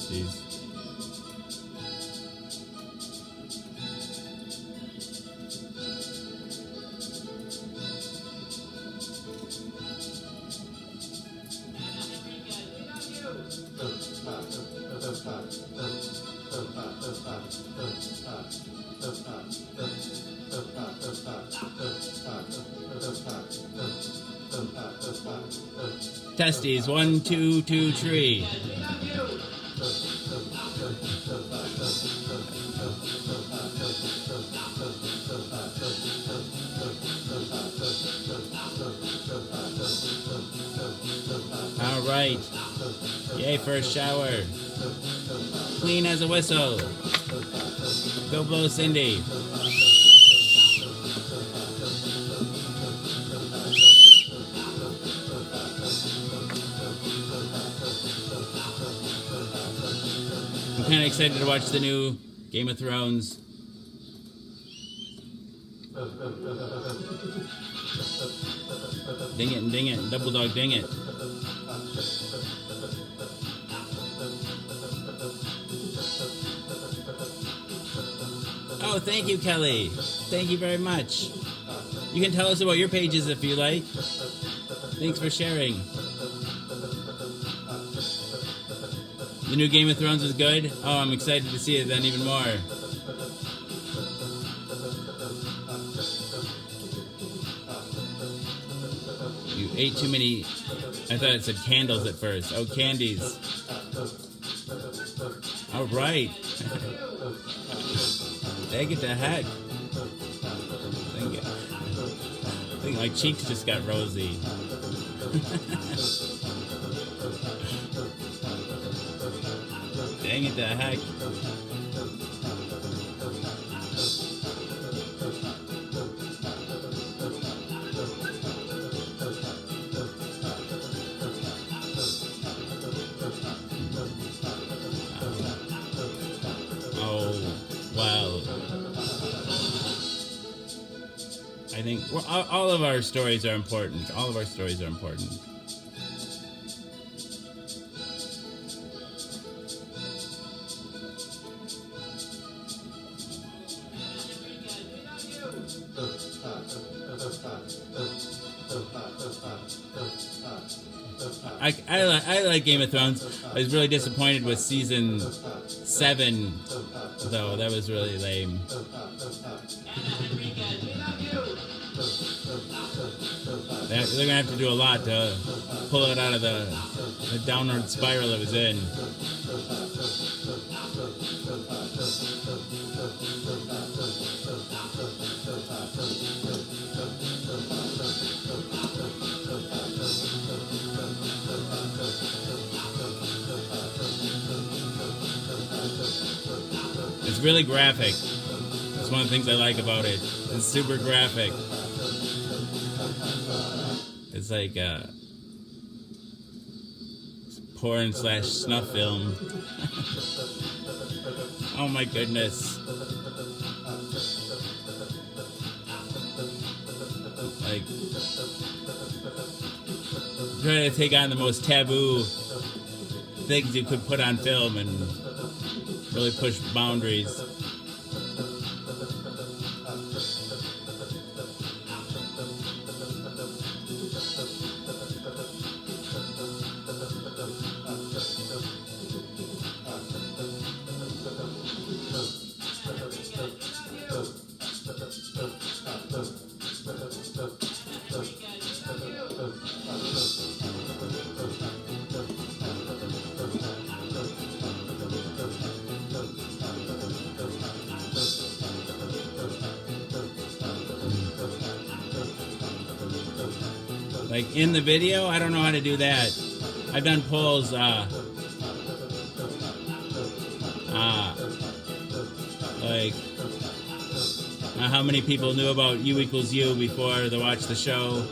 Jeez. Testes, 1, 2, 2, 3. All right. Yay, first shower. Clean as a whistle. Go blow Cindy. I'm kind of excited to watch the new Game of Thrones. Ding it and ding it. Double dog ding it. Oh, thank you, Kelly. Thank you very much. You can tell us about your pages if you like. Thanks for sharing. The new Game of Thrones was good? Oh, I'm excited to see it then even more. You ate too many... I thought it said candles at first. Oh, candies. All right. Dang it to heck. I think my cheeks just got rosy. Dang it to heck. Wow. I think all of our stories are important. All of our stories are important. I like Game of Thrones. I was really disappointed with season 7, though. That was really lame. They're going to have to do a lot to pull it out of the downward spiral it was in. It's really graphic. That's one of the things I like about it. It's super graphic. It's like porn / snuff film. Oh my goodness. Like, trying to take on the most taboo things you could put on film and really push boundaries. Like in the video, I don't know how to do that. I've done polls. like how many people knew about U equals U before they watched the show.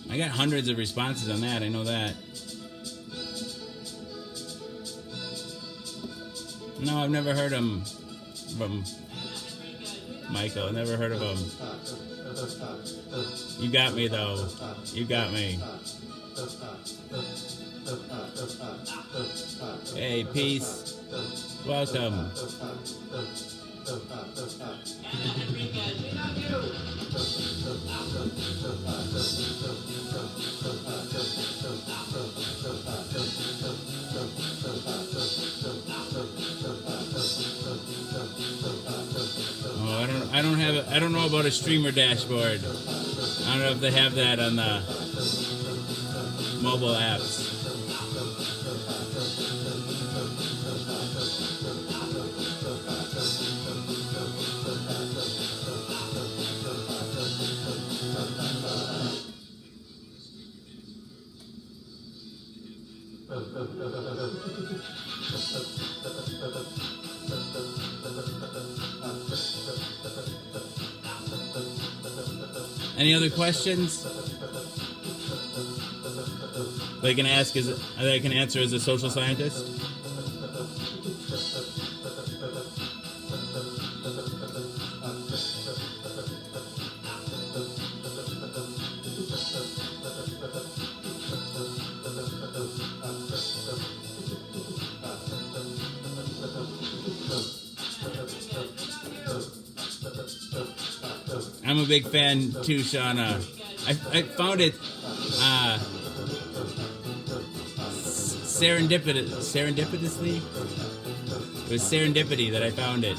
I got hundreds of responses on that, I know that. No, I've never heard him from Michael. I never heard of him. You got me, though. You got me. Hey, peace. Welcome. Oh, I don't know about a streamer dashboard. I don't know if they have that on the mobile apps. Any other questions? They can ask as they can answer as a social scientist. I'm a big fan too, Sean. I found it serendipitously. It was serendipity that I found it.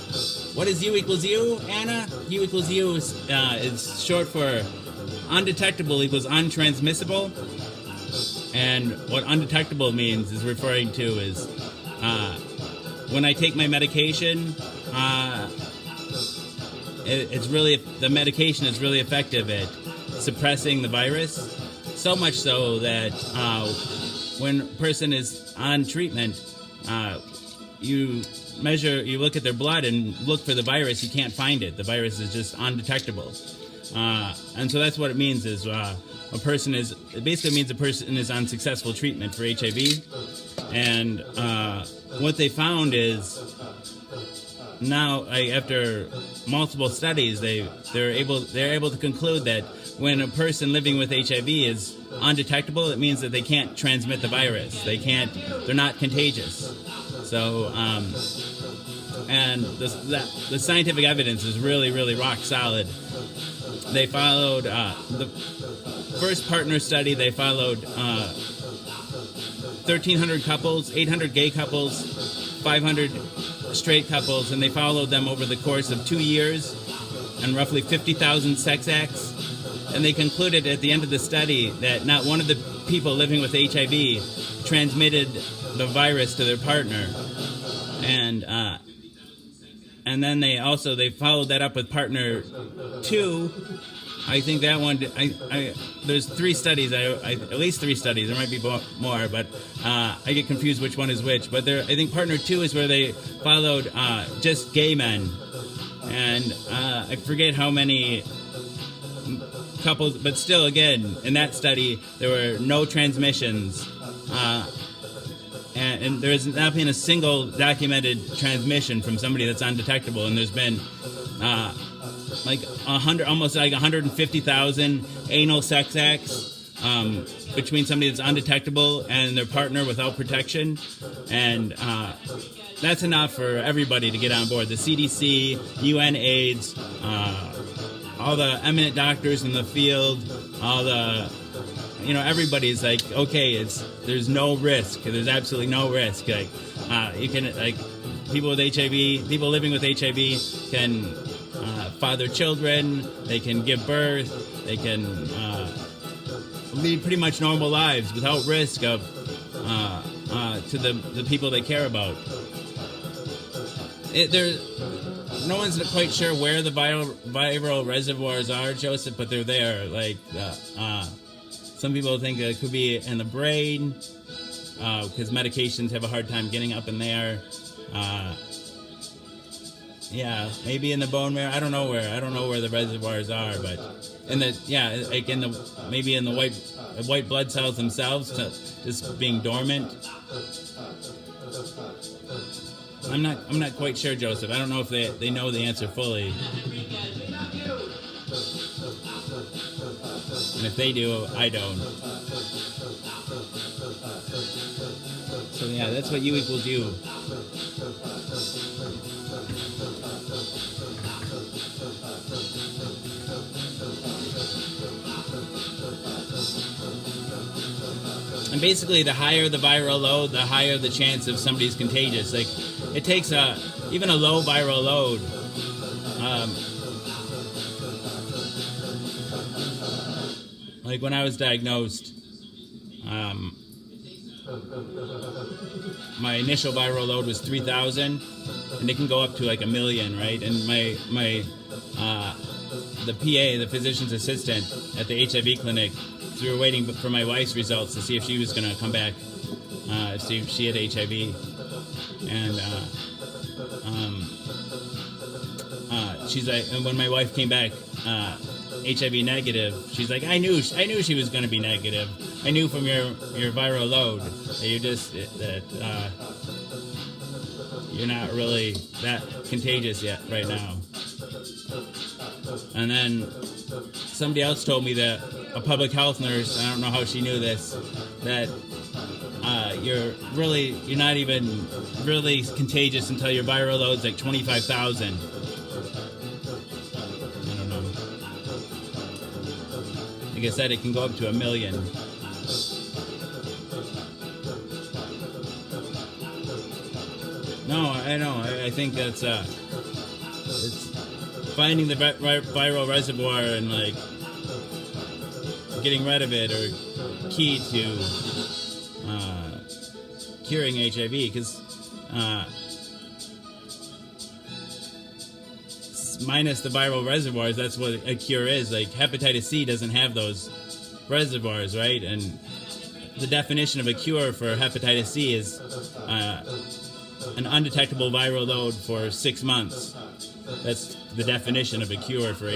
What is U equals U, Anna? U equals U is short for undetectable equals untransmissible. And what undetectable means is referring to is when I take my medication, it's really, the medication is really effective at suppressing the virus, so much so that when a person is on treatment, you look at their blood and look for the virus, you can't find it. The virus is just undetectable. And so that's what it means is it basically means a person is on successful treatment for HIV. And what they found is now, after multiple studies, they're able to conclude that when a person living with HIV is undetectable, it means that they can't transmit the virus. They're not contagious. So, and the scientific evidence is really, really rock solid. They followed the first partner study. They followed 1,300 couples, 800 gay couples, 500 straight couples, and they followed them over the course of 2 years and roughly 50,000 sex acts. And they concluded at the end of the study that not one of the people living with HIV transmitted the virus to their partner. And then they followed that up with partner 2. I think that one, there's 3 studies, at least 3 studies, there might be more, but I get confused which one is which. But I think partner 2 is where they followed just gay men. And I forget how many couples, but still, again, in that study, there were no transmissions. And there has not been a single documented transmission from somebody that's undetectable. And there's been almost 150,000 anal sex acts between somebody that's undetectable and their partner without protection. And that's enough for everybody to get on board. The CDC, UN AIDS, all the eminent doctors in the field, all the, everybody's like, okay, there's no risk. There's absolutely no risk. Like, you can, people with HIV, people living with HIV can father children, they can give birth, they can lead pretty much normal lives without risk of to the people they care about. no one's quite sure where the viral reservoirs are, Joseph, but they're there. Like some people think it could be in the brain because medications have a hard time getting up in there. Yeah, maybe in the bone marrow. I don't know where the reservoirs are, but maybe in the white blood cells themselves, just being dormant. I'm not quite sure, Joseph. I don't know if they know the answer fully. And if they do, I don't. So yeah, that's what U equals U. And basically, the higher the viral load, the higher the chance of somebody's contagious. Like, it takes even a low viral load. Like when I was diagnosed, my initial viral load was 3,000, and it can go up to like 1 million, right? And the PA, the physician's assistant at the HIV clinic, we were waiting for my wife's results to see if she was going to come back, see if she had HIV. And she's like, and when my wife came back HIV negative, she's like, I knew she was going to be negative. I knew from your viral load that you're not really that contagious yet right now. And then somebody else told me that a public health nurse, I don't know how she knew this, that you're not even really contagious until your viral load's like 25,000. I don't know. Like I said, it can go up to 1 million. No, I know. I think that's it's finding the viral reservoir and like getting rid of it or key to curing HIV, because minus the viral reservoirs, that's what a cure is. Like hepatitis C doesn't have those reservoirs, right? And the definition of a cure for hepatitis C is an undetectable viral load for 6 months. That's the definition of a cure for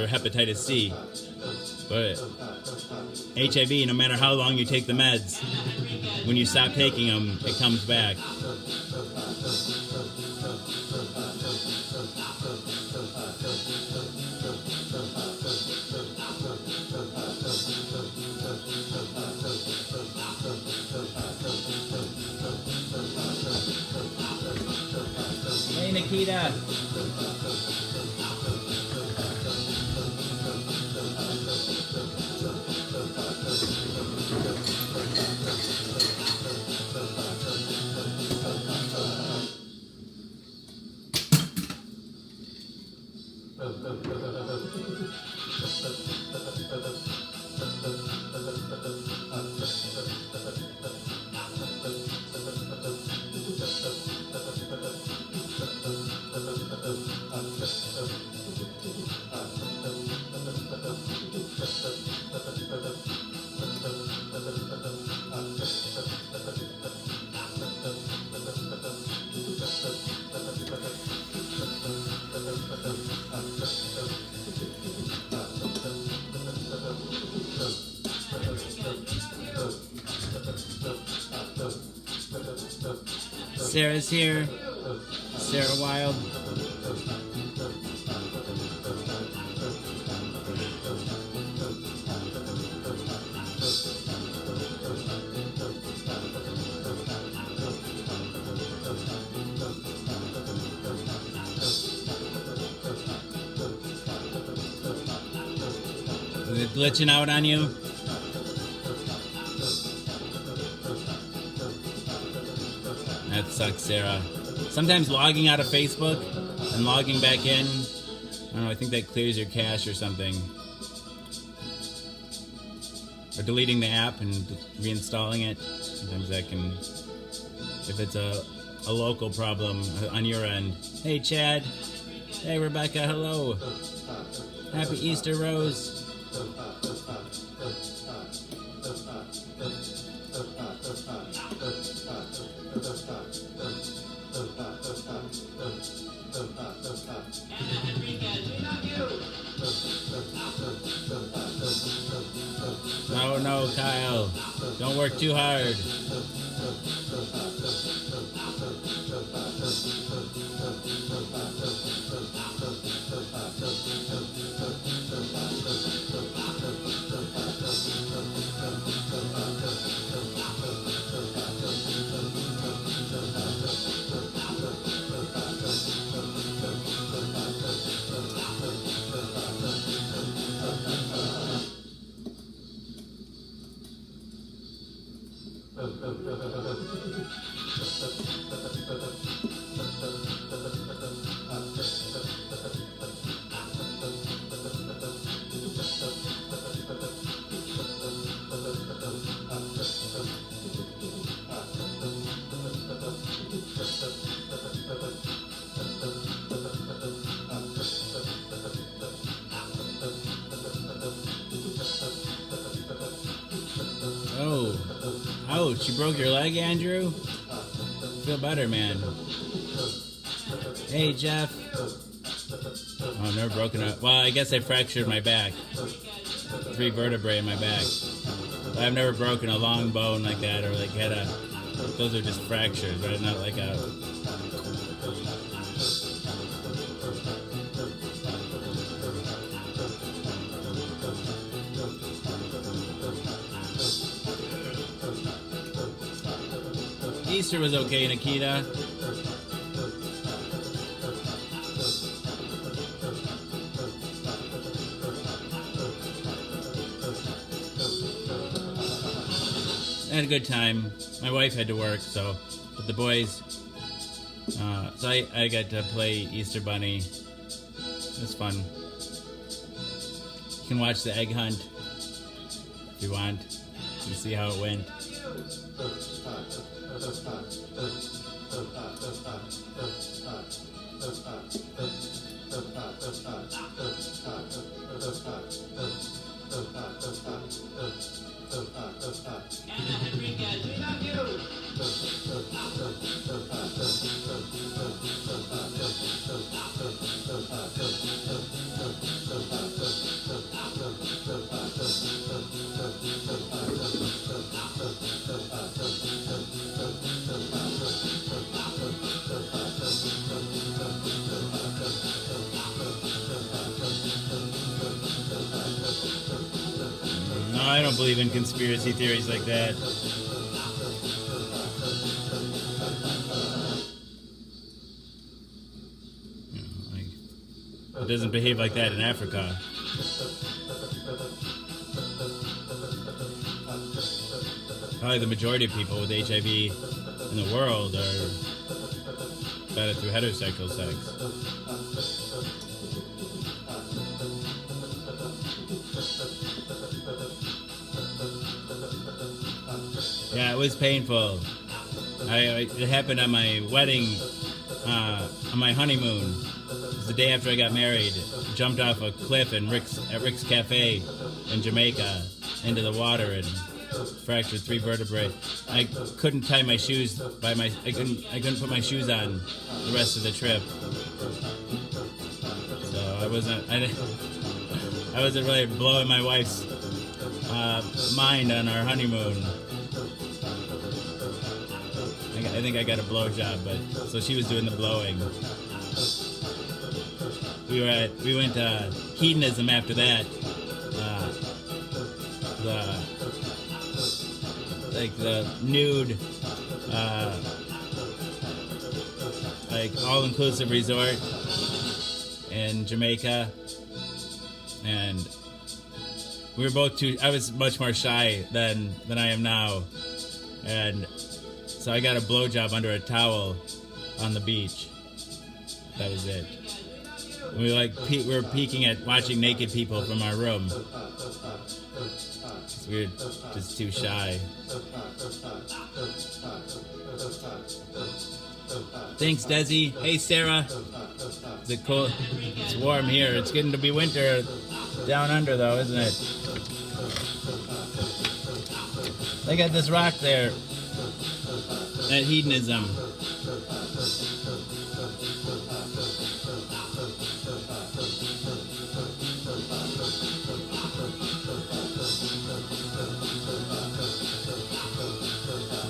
hepatitis C. But HIV, no matter how long you take the meds, when you stop taking them, it comes back. Hey, Nikita. Sarah's here. Sarah Wild. Is it glitching out on you? That sucks, Sarah. Sometimes logging out of Facebook and logging back in, I don't know, I think that clears your cache or something. Or deleting the app and reinstalling it. Sometimes that can, if it's a local problem on your end. Hey, Chad. Hey, Rebecca, hello. Happy Easter, Rose. No, no, Kyle. Don't work too hard. Oh, ouch, you broke your leg, Andrew? Feel better, man. Hey, Jeff. Oh, I've never broken it. Well, I guess I fractured my back. 3 vertebrae in my back. But I've never broken a long bone like that, or like had a... Those are just fractures, right? Not like a... Easter was okay, Nikita. I had a good time. My wife had to work, so with the boys. So I got to play Easter Bunny. It was fun. You can watch the egg hunt if you want. You can see how it went. No, I don't believe in conspiracy theories like that. It doesn't behave like that in Africa. Probably the majority of people with HIV in the world are got it through heterosexual sex. Yeah, it was painful. It happened on my wedding, on my honeymoon. It was the day after I got married. Jumped off a cliff at Rick's Cafe in Jamaica into the water and fractured 3 vertebrae. I couldn't tie my shoes I couldn't put my shoes on the rest of the trip. So I wasn't really blowing my wife's mind on our honeymoon. I think I got a blowjob, but so she was doing the blowing. We went to hedonism after that. The nude, like all-inclusive resort in Jamaica, and we were both I was much more shy than I am now, and so I got a blowjob under a towel on the beach. That was it. We were peeking at watching naked people from our room. We were just too shy. Thanks, Desi. Hey, Sarah. it cool? It's warm here. It's getting to be winter down under, though, isn't it? Look at this rock there. That hedonism.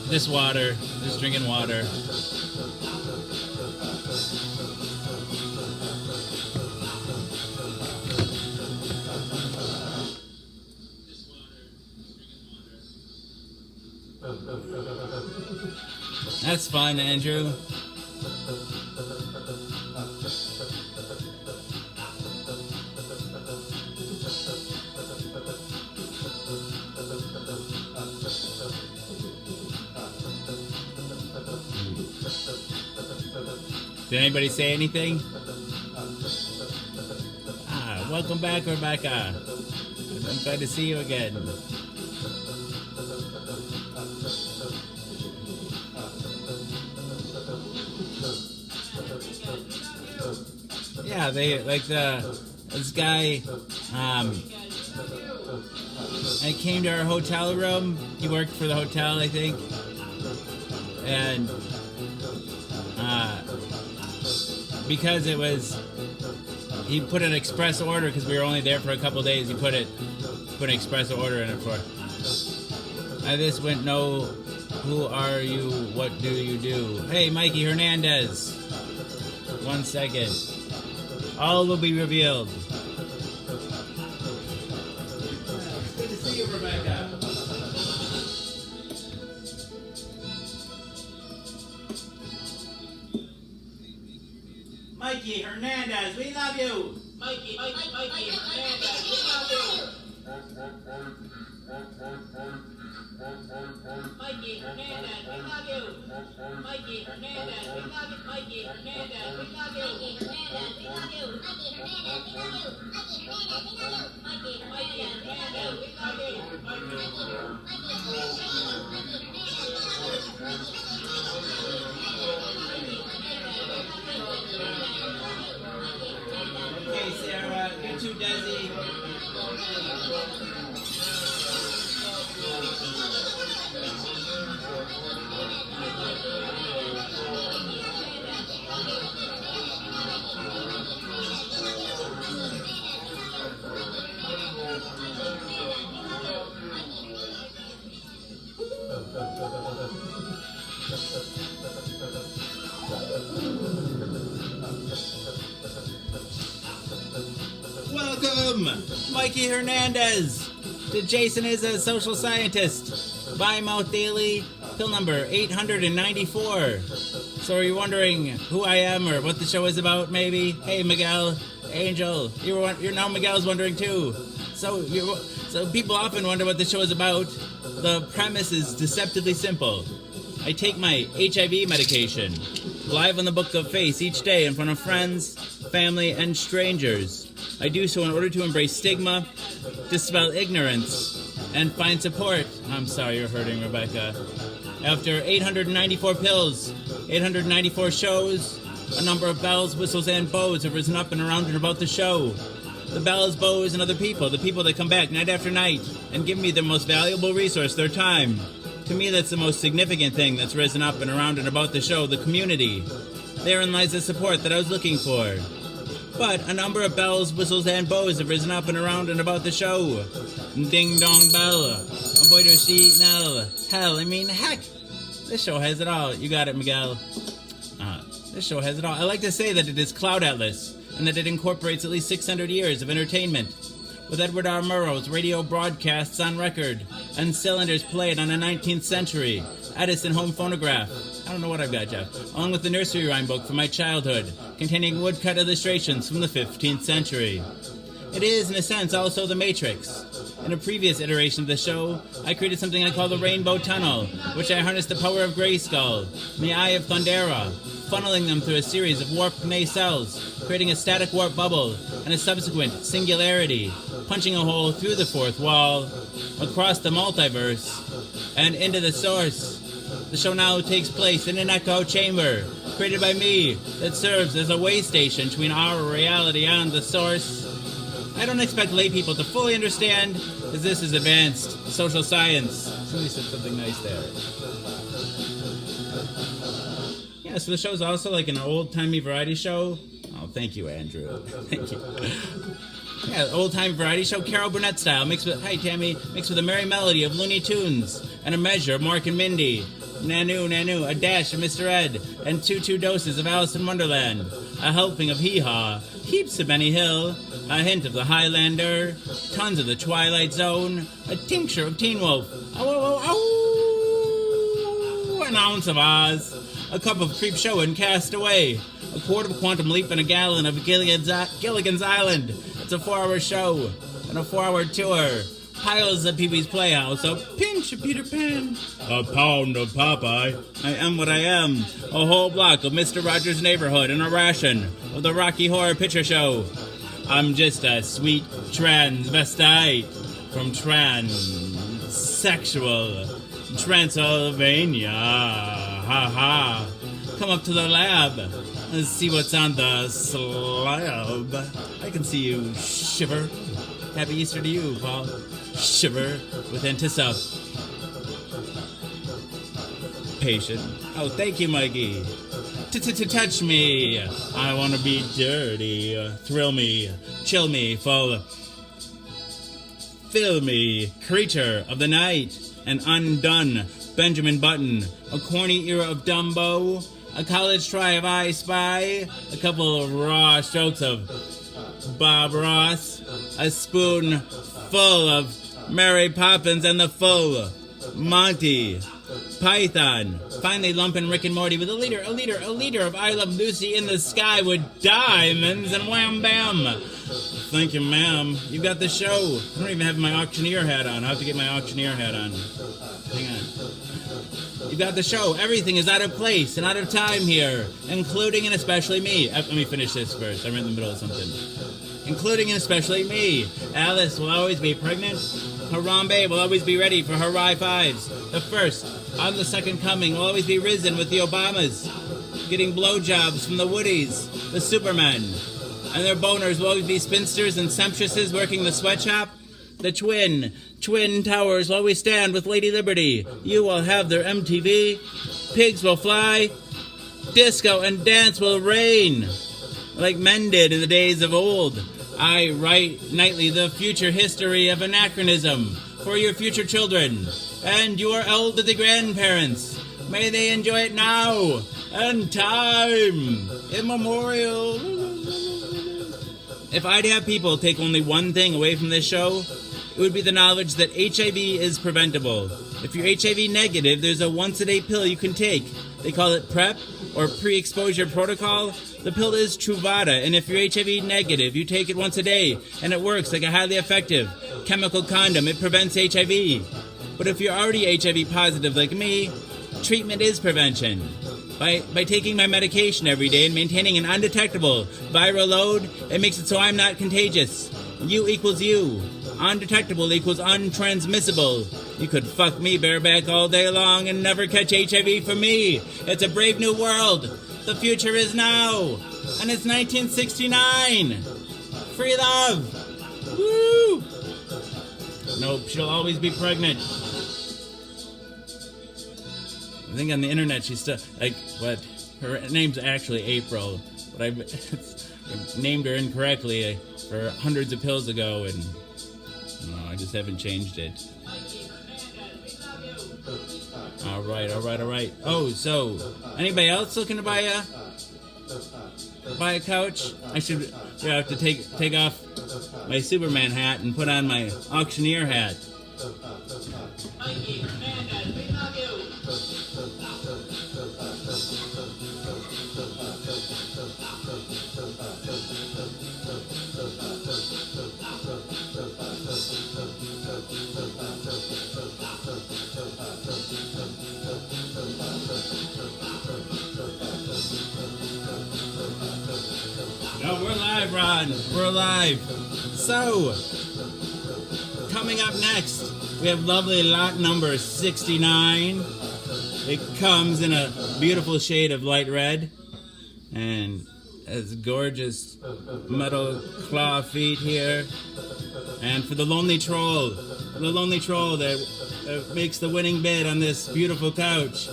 This water, just drinking water. That's fun, Andrew. Did anybody say anything? Welcome back, Rebecca. I'm glad to see you again. Yeah, they like this guy. I came to our hotel room. He worked for the hotel, I think, and because it was, he put an express order because we were only there for a couple days. He put an express order in it for. I just went, no, who are you? What do you do? Hey, Mikey Hernandez. 1 second. All will be revealed. Good to see you, Rebecca. Mikey Hernandez, we love you. Mikey Hernandez, we love you. Mikey Hernandez, we love you. Mikey Hernandez, we love you. Mikey Hernandez, we love you. Mikey Hernandez, we love you. Mikey Hernandez, we love you. Okay, Sarah, you too, Desi. Welcome, Mikey Hernandez, to Jason is a Social Scientist, by Mouth Daily, pill number 894. So are you wondering who I am or what the show is about, maybe? Hey, Miguel, Angel, you're now Miguel's wondering too. So people often wonder what the show is about. The premise is deceptively simple. I take my HIV medication, live on the Book of Face each day in front of friends, family, and strangers. I do so in order to embrace stigma, dispel ignorance, and find support. I'm sorry you're hurting, Rebecca. After 894 pills, 894 shows, a number of bells, whistles, and bows have risen up and around and about the show. The bells, bows, and other people, the people that come back night after night and give me the most valuable resource, their time. To me, that's the most significant thing that's risen up and around and about the show, the community. Therein lies the support that I was looking for. But a number of bells, whistles, and bows have risen up and around and about the show. Ding dong bell. I'm going to see now. Hell, I mean, heck. This show has it all. You got it, Miguel. This show has it all. I like to say that it is Cloud Atlas, and that it incorporates at least 600 years of entertainment, with Edward R. Murrow's radio broadcasts on record, and cylinders played on a 19th century Edison home phonograph. I don't know what I've got, Jeff. Along with the nursery rhyme book from my childhood, containing woodcut illustrations from the 15th century. It is, in a sense, also The Matrix. In a previous iteration of the show, I created something I call the Rainbow Tunnel, which I harnessed the power of Grayskull and the Eye of Thundera, funneling them through a series of warped nacelles, creating a static warp bubble and a subsequent singularity, punching a hole through the fourth wall, across the multiverse, and into the source. The show now takes place in an echo chamber, created by me, that serves as a way station between our reality and the source. I don't expect lay people to fully understand, as this is advanced social science. Somebody said something nice there. Yeah, so the show's also like an old-timey variety show. Oh, thank you, Andrew. Thank you. Yeah, old-time variety show, Carol Burnett style, mixed with, hi Tammy, mixed with a merry melody of Looney Tunes, and a measure of Mork and Mindy. Nanu, Nanu, a dash of Mr. Ed, and two doses of Alice in Wonderland, a helping of Hee Haw, heaps of Benny Hill, a hint of the Highlander, tons of the Twilight Zone, a tincture of Teen Wolf, an ounce of Oz, a cup of Creep Show and Cast Away, a quart of Quantum Leap and a gallon of Gilligan's Island. It's a 4-hour show and a 4-hour tour. Piles of Pee-wee's Playhouse, a pinch of Peter Pan, a pound of Popeye. I am what I am. A whole block of Mr. Rogers' Neighborhood and a ration of the Rocky Horror Picture Show. I'm just a sweet transvestite from transsexual Transylvania. Ha ha. Come up to the lab. Let's see what's on the slab. I can see you shiver. Happy Easter to you, Paul. Shiver with anticipation. Oh, thank you, Mikey. Touch me. I want to be dirty. Thrill me. Chill me. Fill me. Creature of the night. An undone Benjamin Button. A corny era of Dumbo. A college try of I Spy. A couple of raw strokes of Bob Ross. A spoon full of Mary Poppins and the full Monty Python. Finally lumping Rick and Morty with a liter of I Love Lucy in the Sky with diamonds and wham bam. Thank you, ma'am. You got the show. I don't even have my auctioneer hat on. I have to get my auctioneer hat on. Hang on. You got the show. Everything is out of place and out of time here, including and especially me. Let me finish this first. I'm in the middle of something. Including and especially me. Alice will always be pregnant. Harambe will always be ready for her high fives. The first, on the second coming, will always be risen with the Obamas, getting blowjobs from the Woodies, the Supermen, and their boners will always be spinsters and sumptuouses working the sweatshop. The twin towers will always stand with Lady Liberty. You will have their MTV. Pigs will fly. Disco and dance will reign, like men did in the days of old. I write nightly the future history of anachronism for your future children and your elderly grandparents. May they enjoy it now and time immemorial. If I'd have people take only one thing away from this show, it would be the knowledge that HIV is preventable. If you're HIV negative, there's a once-a-day pill you can take. They call it PrEP, or pre-exposure protocol. The pill is Truvada, and if you're HIV negative, you take it once a day, and it works like a highly effective chemical condom. It prevents HIV. But if you're already HIV positive like me, treatment is prevention. By taking my medication every day and maintaining an undetectable viral load, it makes it so I'm not contagious. U equals you. Undetectable equals untransmissible. You could fuck me bareback all day long and never catch HIV from me. It's a brave new world. The future is now. And it's 1969. Free love. Woo! Nope, she'll always be pregnant. I think on the internet she's still, like, what? Her name's actually April, but I named her incorrectly for hundreds of pills ago, and no, I just haven't changed it. All right. Oh, so anybody else looking to buy a couch? I should have to take off my Superman hat and put on my auctioneer hat. No, we're live, Ron. We're live. So, coming up next, we have lovely lot number 69. It comes in a beautiful shade of light red. And it's gorgeous metal claw feet here. And for the lonely troll that makes the winning bid on this beautiful couch,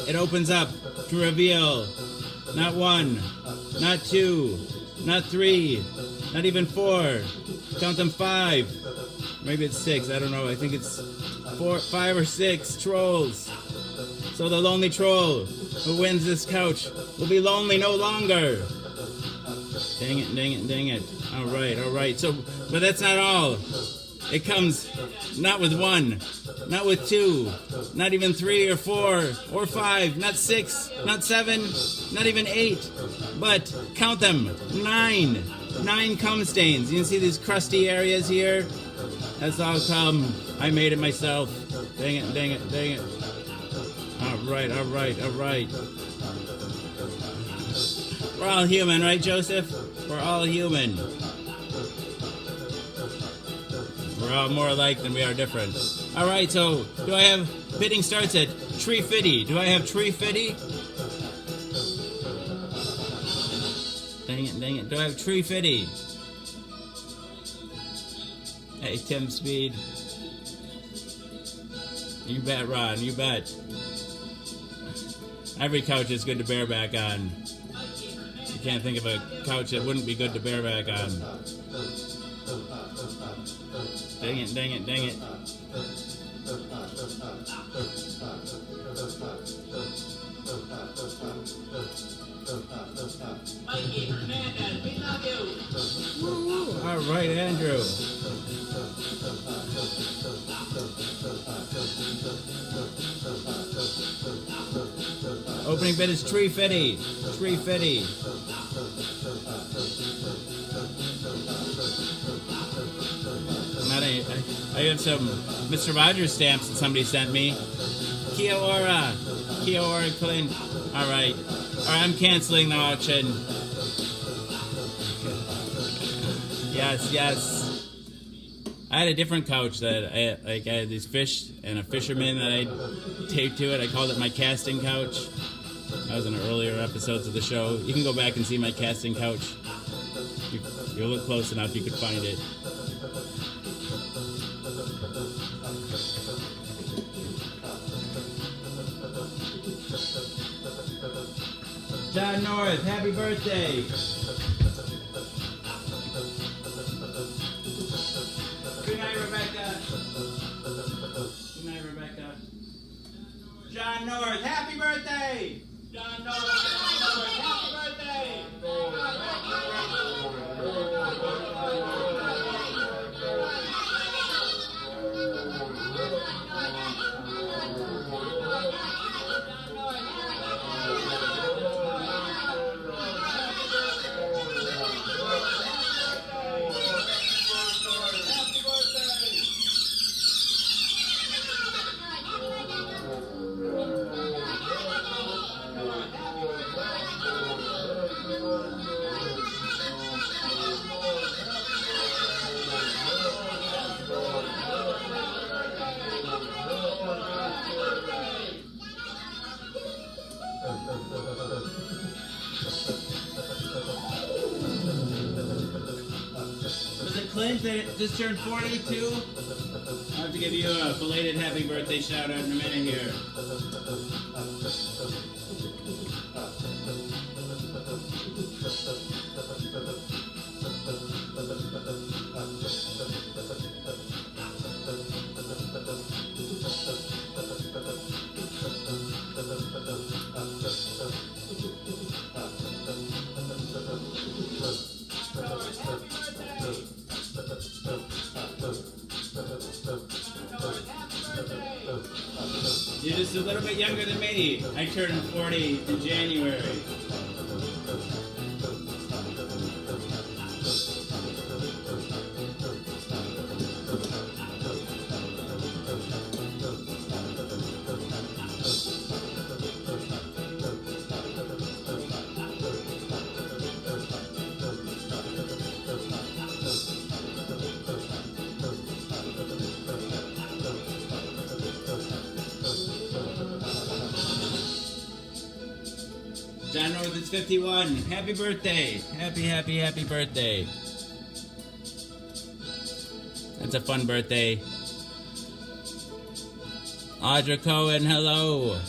it opens up to reveal not one, not two, not three, not even four. Count them five. Maybe it's six. I don't know. I think it's five or six trolls. So the lonely troll who wins this couch will be lonely no longer. Dang it, dang it, dang it. All right. So, but that's not all. It comes not with one, not with two, not even three or four or five, not six, not seven, not even eight, but count them, nine. 9 cum stains. You can see these crusty areas here? That's all cum. I made it myself. Dang it, dang it, dang it. All right. We're all human, right, Joseph? We're all human. We're all more alike than we are different. All right, so do I have... Bidding starts at Tree Fitty. Do I have Tree Fitty? Dang it. Do I have Tree Fitty? Hey, Tim Speed. You bet, Ron. You bet. Every couch is good to bareback on. You can't think of a couch that wouldn't be good to bareback on. Dang it. Mikey Hernandez, we love you. Woo-woo. All right, Andrew. Opening bid is Tree Fitty. Tree Fitty. I have some Mr. Rogers stamps that somebody sent me. Kiora Clint. All right, I'm canceling the auction. Yes. I had a different couch that I had these fish and a fisherman that I taped to it. I called it my casting couch. That was in earlier episodes of the show. You can go back and see my casting couch. You look close enough, you could find it. John North, happy birthday! Good night, Rebecca. John North, happy birthday! John Norris, happy birthday. Was it Clint that just turned 42? I'll have to give you a belated happy birthday shout out in a minute here. You're just a little bit younger than me. I turned 40 in January. John Rose is 51. Happy birthday. Happy birthday. That's a fun birthday. Audra Cohen, hello.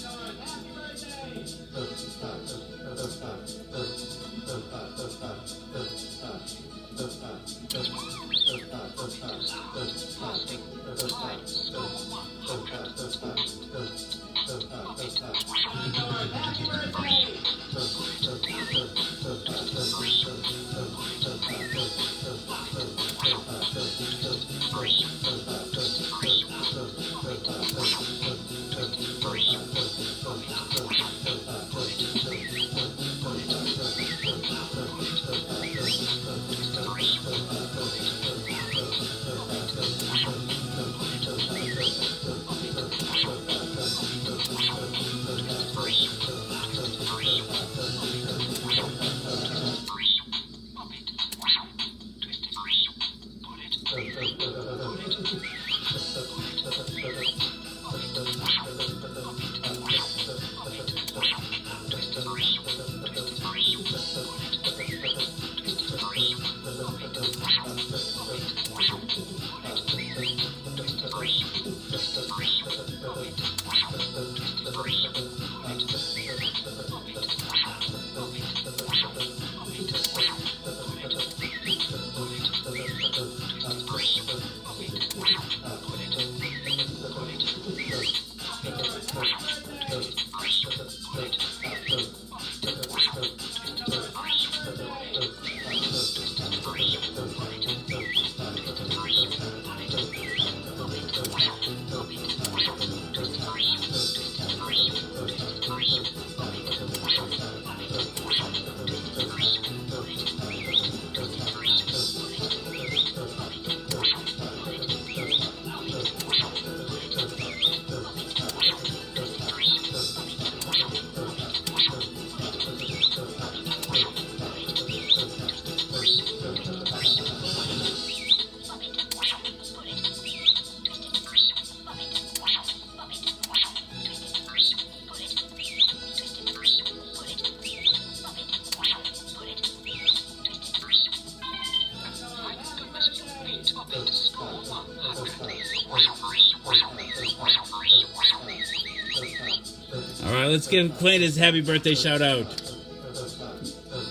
All right, let's give Clint his happy birthday shout out.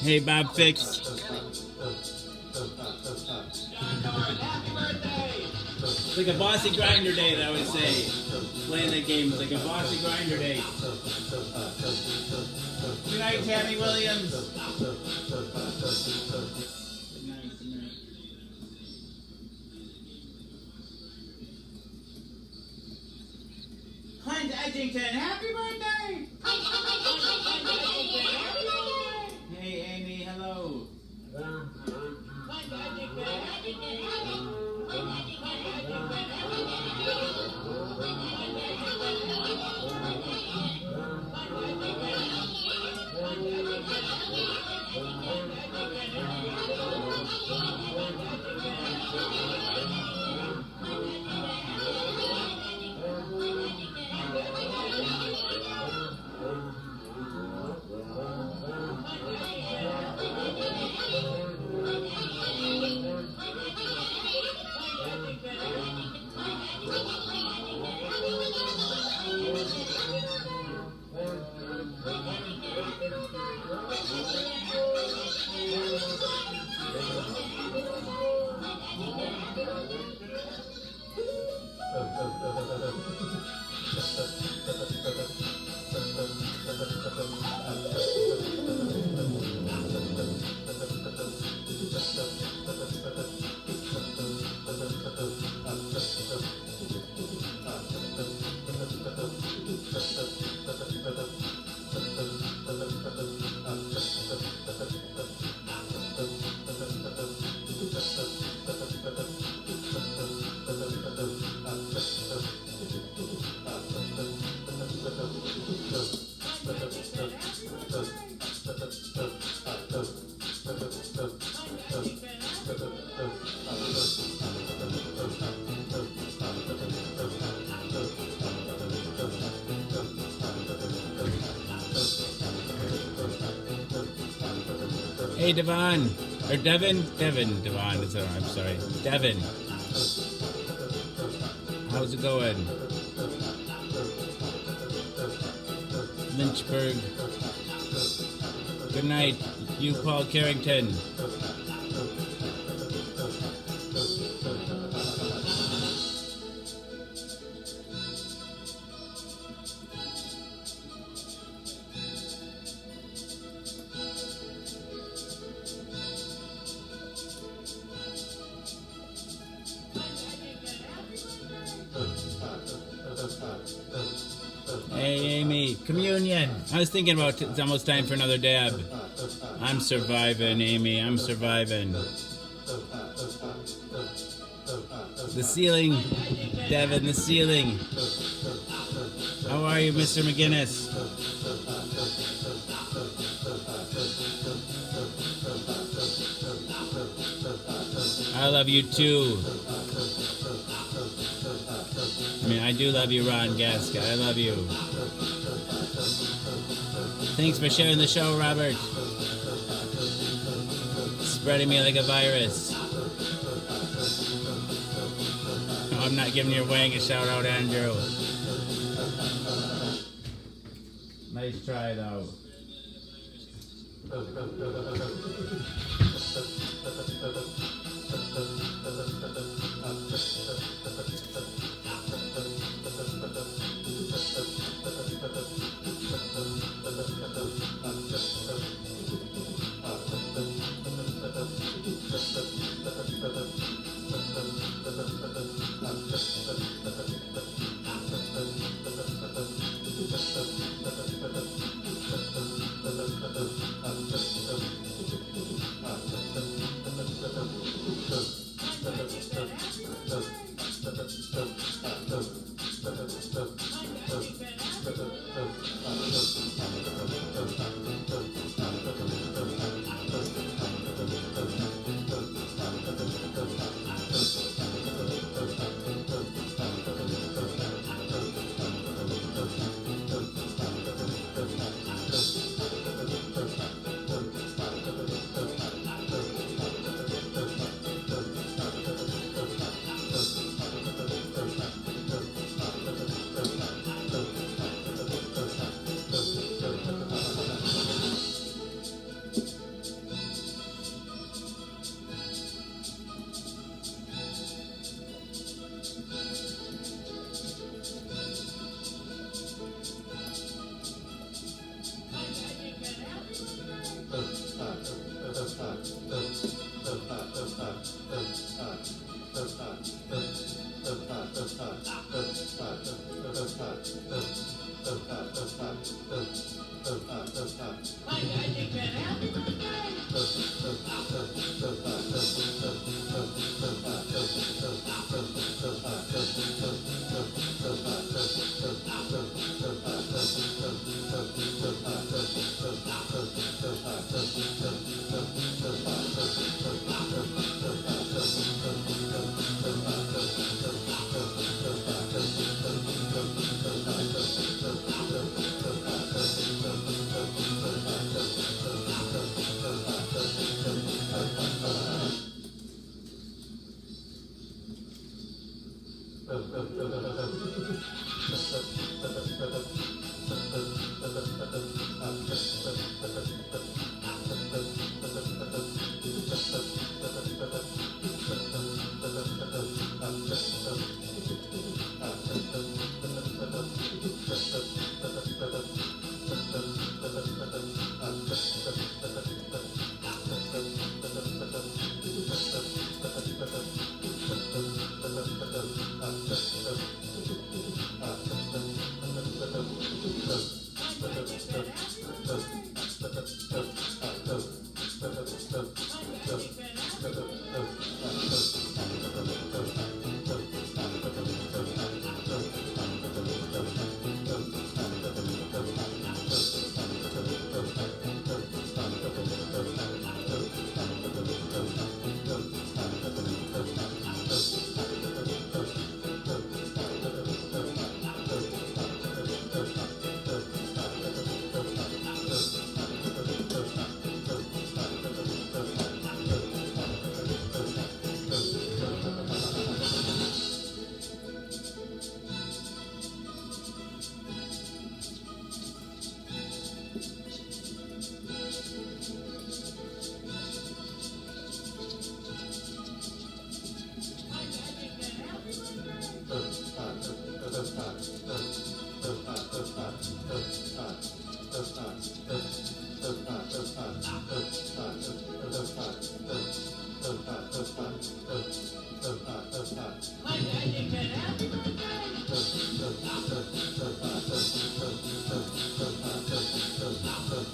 Hey, Bob Fix. It's like a bossy grinder day, that I would say. Playing that game is like a bossy grinder day. Good night, Tammy Williams. Good night, good night. Clint Edgington, happy birthday! Hey, Amy, hello. Hey, Devon. Or Devin? Devon. I'm sorry. Devin. How's it going? Lynchburg. Good night, you, Paul Carrington. Hey, Amy, communion. I was thinking about it's almost time for another dab. I'm surviving, Amy. I'm surviving. The ceiling, Devin, the ceiling. How are you, Mr. McGinnis? I love you too. I mean, I do love you, Ron Gaska. I love you. Thanks for sharing the show, Robert. Spreading me like a virus. Oh, I'm not giving your wang a shout out, Andrew. Nice try, though.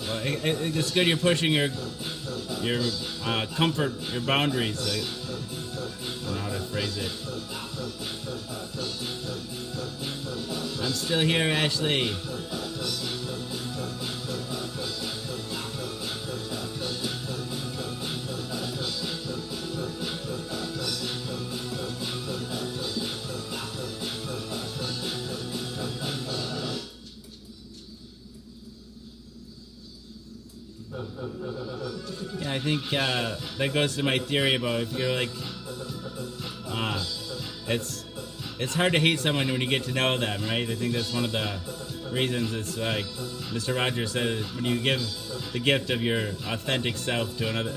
Well, it's good you're pushing your comfort, your boundaries. I don't know how to phrase it. I'm still here, Ashley. Yeah, I think that goes to my theory about if you're like, it's hard to hate someone when you get to know them, right? I think that's one of the reasons. It's like Mr. Rogers said, when you give the gift of your authentic self to another,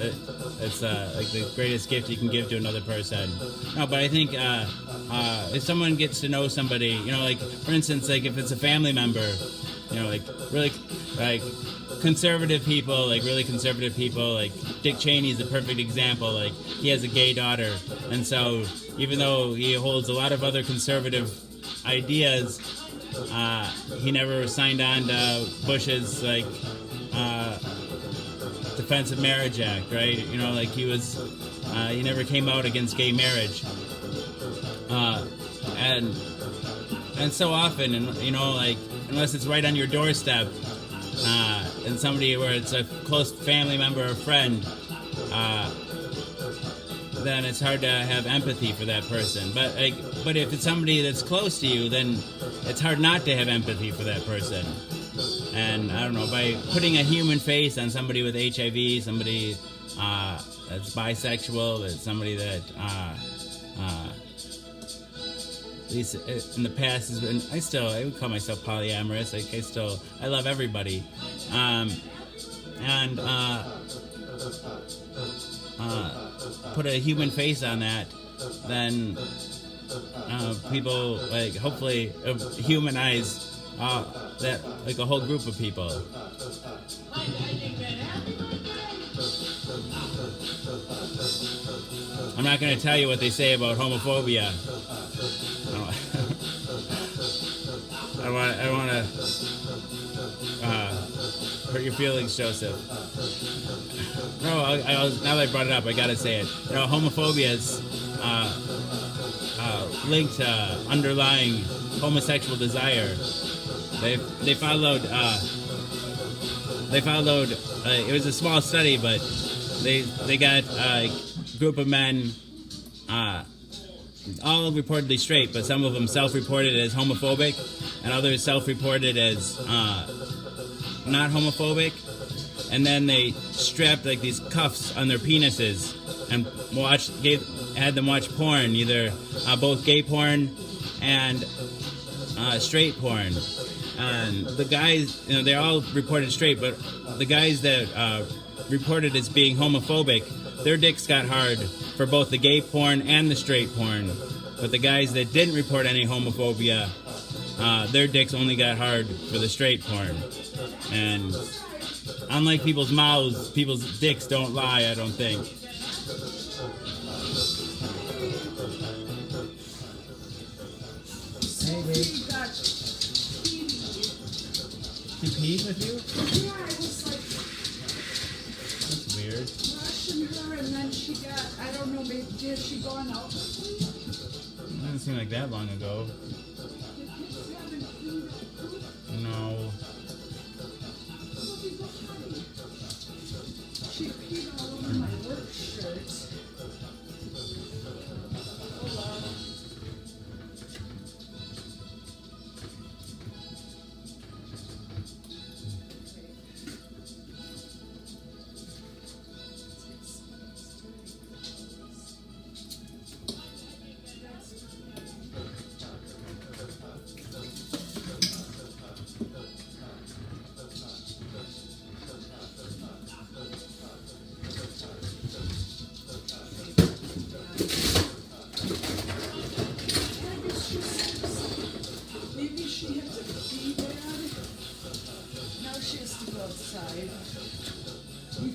it's like the greatest gift you can give to another person. No, but I think if someone gets to know somebody, you know, like for instance, like if it's a family member, you know, like really like conservative people, like really conservative people, like Dick Cheney's a perfect example. Like he has a gay daughter, and so even though he holds a lot of other conservative ideas, he never signed on to Bush's like Defense of Marriage Act, right? You know, like he never came out against gay marriage, and so often, and you know, like unless it's right on your doorstep. And somebody where it's a close family member or friend, then it's hard to have empathy for that person. But if it's somebody that's close to you, then it's hard not to have empathy for that person. And I don't know, by putting a human face on somebody with HIV, somebody that's bisexual, that's somebody that at least in the past has been, I would call myself polyamorous. Like I love everybody, and put a human face on that, then people like hopefully humanize that, like a whole group of people. I'm not going to tell you what they say about homophobia. I want to hurt your feelings, Joseph. No, now that I brought it up, I gotta say it. You know, homophobia is linked to underlying homosexual desire. They followed. It was a small study, but they got a group of men. All reportedly straight, but some of them self-reported as homophobic, and others self-reported as not homophobic. And then they strapped like these cuffs on their penises and had them watch porn, either both gay porn and straight porn. And the guys, you know, they all reported straight, but the guys that reported as being homophobic, their dicks got hard for both the gay porn and the straight porn. But the guys that didn't report any homophobia, their dicks only got hard for the straight porn. And unlike people's mouths, people's dicks don't lie, I don't think. Hey, babe. She peed with you? Yeah, I was like That's weird. rushing her, and then she got, I don't know, maybe did she go on out? It doesn't seem like that long ago. No. She peed all over my work shirt.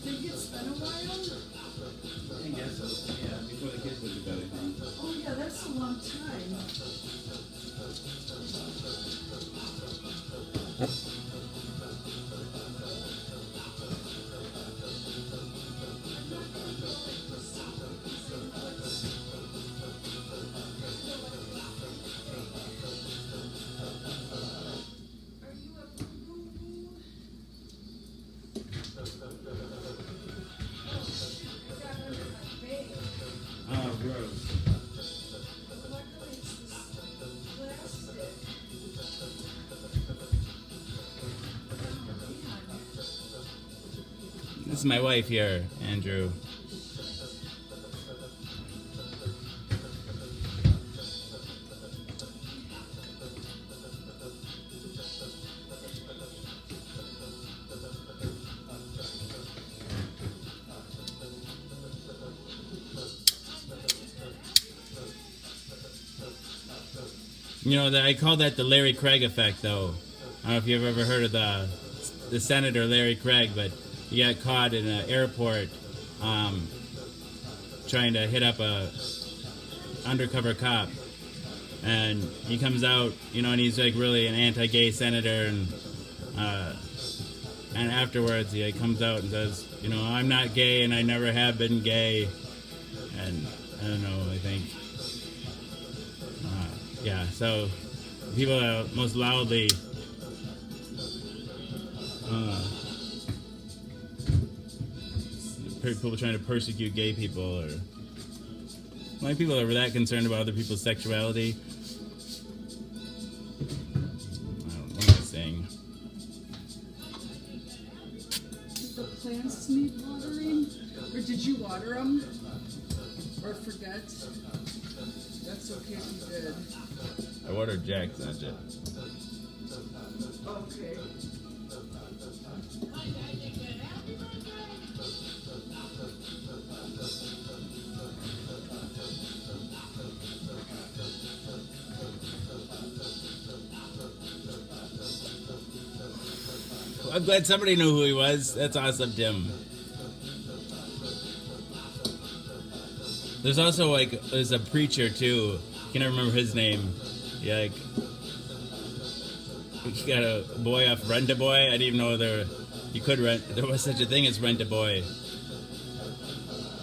think it's been a while? I guess so. Yeah, before the kids went to bed, I think. Oh yeah, that's a long time. Oh, gross. This is my wife here, Andrew. You know, I call that the Larry Craig effect, though. I don't know if you've ever heard of the Senator Larry Craig, but he got caught in an airport trying to hit up a undercover cop, and he comes out, you know, and he's like really an anti-gay senator, and afterwards he comes out and says, you know, I'm not gay and I never have been gay, and I don't know, I think. Yeah, so people that most loudly people trying to persecute gay people, or like people that are that concerned about other people's sexuality. I don't know what I'm saying. Did the plants need watering? Or did you water them? Or forget? That's okay if you did. I watered Jack's, not it. Okay. I'm glad somebody knew who he was. That's awesome, Tim. There's also there's a preacher too. I can't remember his name. Yeah, he got a boy off Rent-A-Boy. I didn't even know there was such a thing as Rent-A-Boy.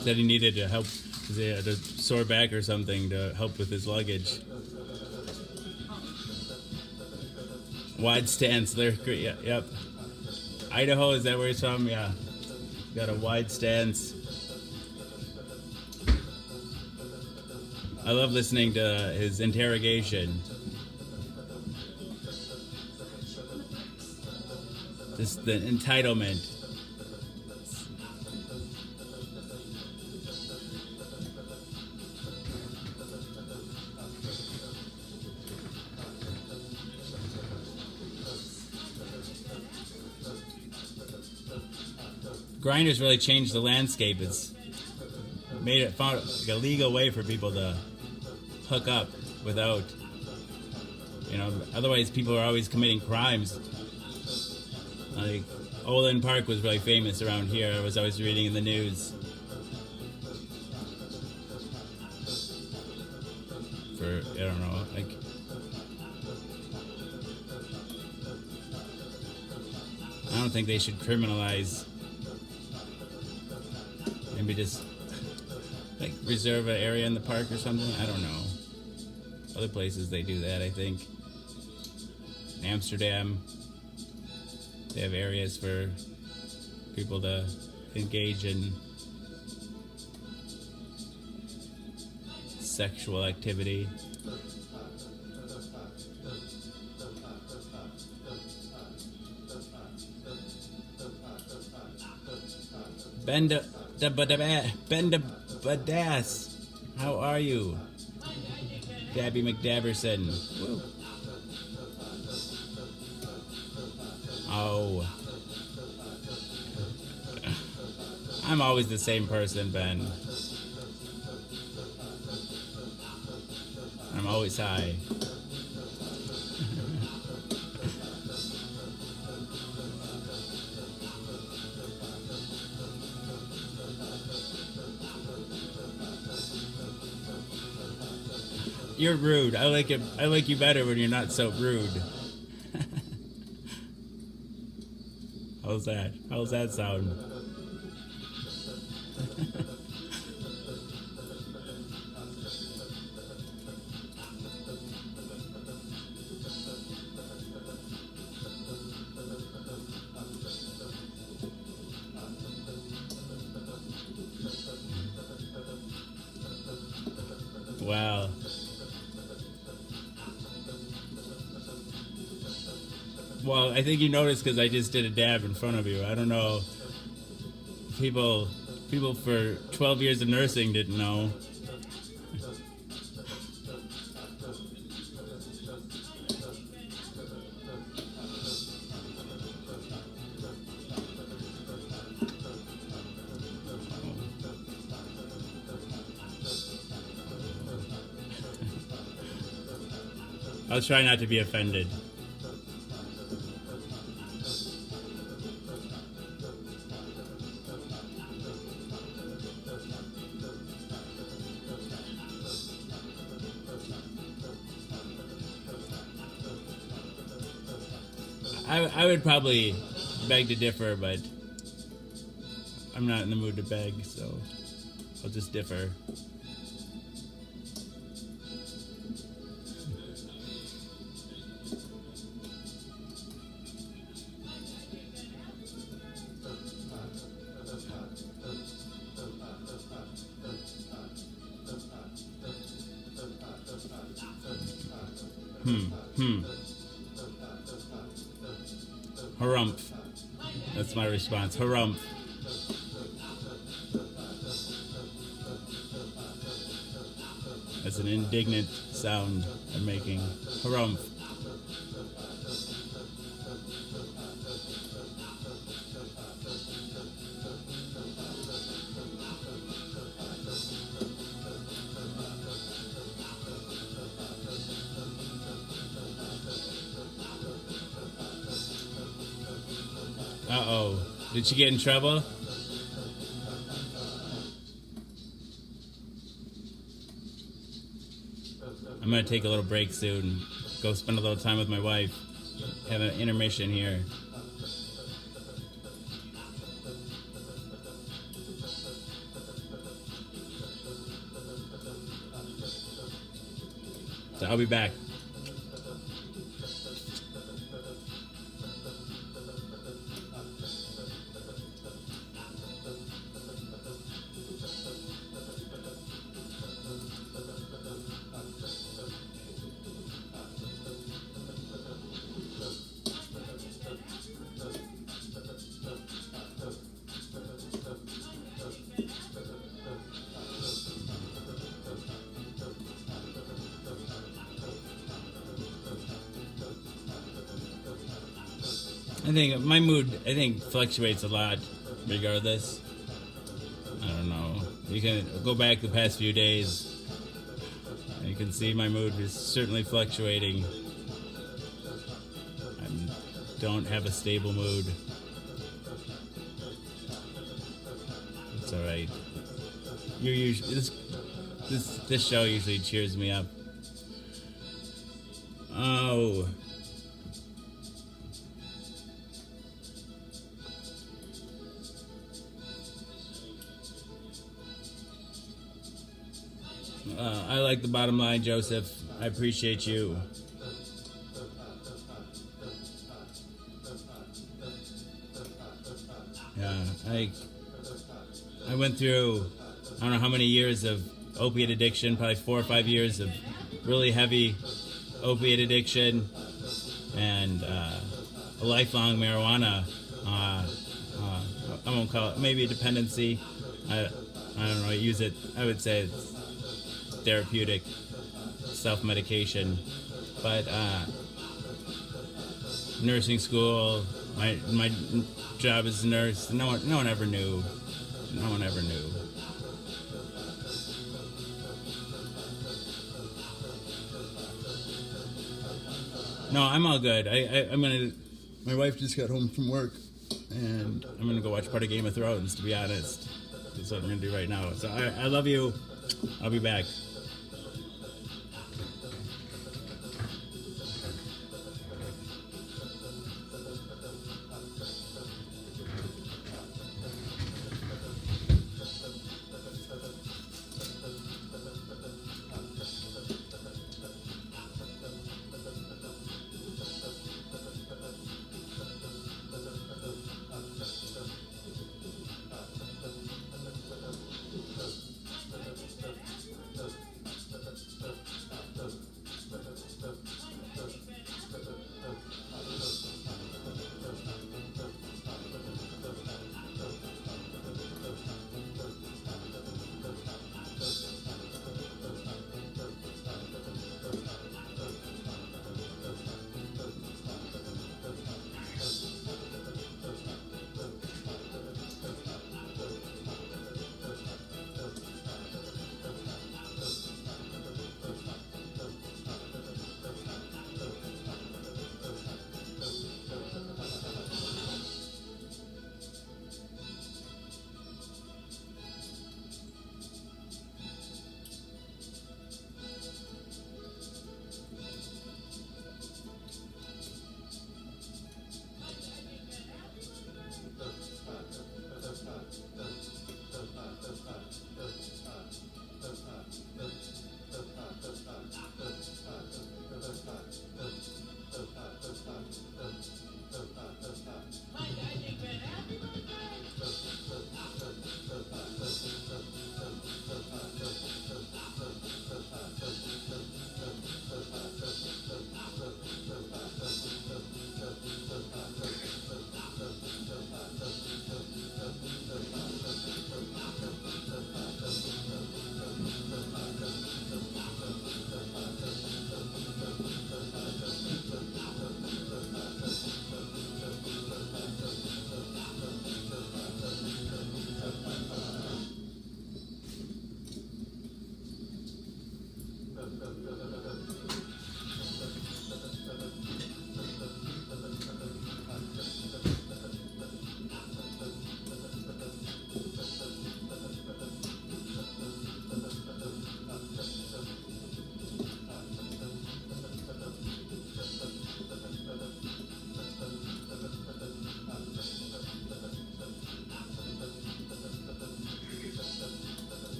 Said he needed to help because he had a sore back or something to help with his luggage. Wide stance, great. Yeah, yep. Idaho, is that where he's from? Yeah. Got a wide stance. I love listening to his interrogation. Just the entitlement. Grindr's really changed the landscape. It's made it found like a legal way for people to hook up without, you know, otherwise people are always committing crimes. Like Olin Park was really famous around here. I was always reading in the news for, I don't know, like I don't think they should criminalize. Maybe just like reserve an area in the park or something. I don't know. Other places they do that, I think. In Amsterdam, they have areas for people to engage in sexual activity. Benda Badass, how are you? Gabby McDaverson. Woo. Oh. I'm always the same person, Ben. I'm always high. you're rude. I like it. I like you better when you're not so rude. How's that? How's that sound? Wow. Well, I think you noticed because I just did a dab in front of you. I don't know. People for 12 years of nursing didn't know. I'll try not to be offended. I would probably beg to differ, but I'm not in the mood to beg, so I'll just differ. Harumph. That's my response. Harumph. That's an indignant sound I'm making. Harumph. Uh-oh. Did she get in trouble? I'm going to take a little break soon. Go spend a little time with my wife. Have an intermission here. So I'll be back. I think my mood, fluctuates a lot, regardless. I don't know. You can go back the past few days, and you can see my mood is certainly fluctuating. I don't have a stable mood. It's all right. You usually this show usually cheers me up. Oh. I like the bottom line, Joseph. I appreciate you. Yeah, I went through, I don't know how many years of opiate addiction, probably 4 or 5 years of really heavy opiate addiction, and a lifelong marijuana. I won't call it, maybe a dependency. I don't know. I use it. I would say it's therapeutic, self-medication, but nursing school, my job as a nurse, no one ever knew. No one ever knew. No, I'm all good. I'm gonna. My wife just got home from work, and I'm gonna go watch part of Game of Thrones. To be honest, that's what I'm gonna do right now. So I love you. I'll be back.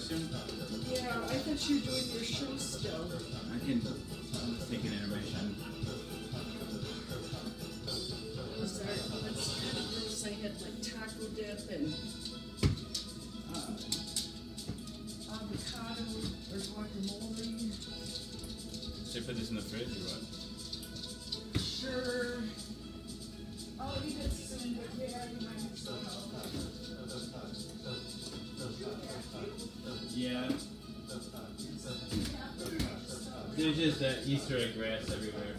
soon? Yeah, I thought you were doing your show still. I can. Let's take an intermission. Was that, that's kind of gross. I had like taco dip and avocado or guacamole. Should I put this in the fridge or what? Sure. I'll eat it soon, but yeah, you might still help. Yeah. There's just Easter egg grass everywhere.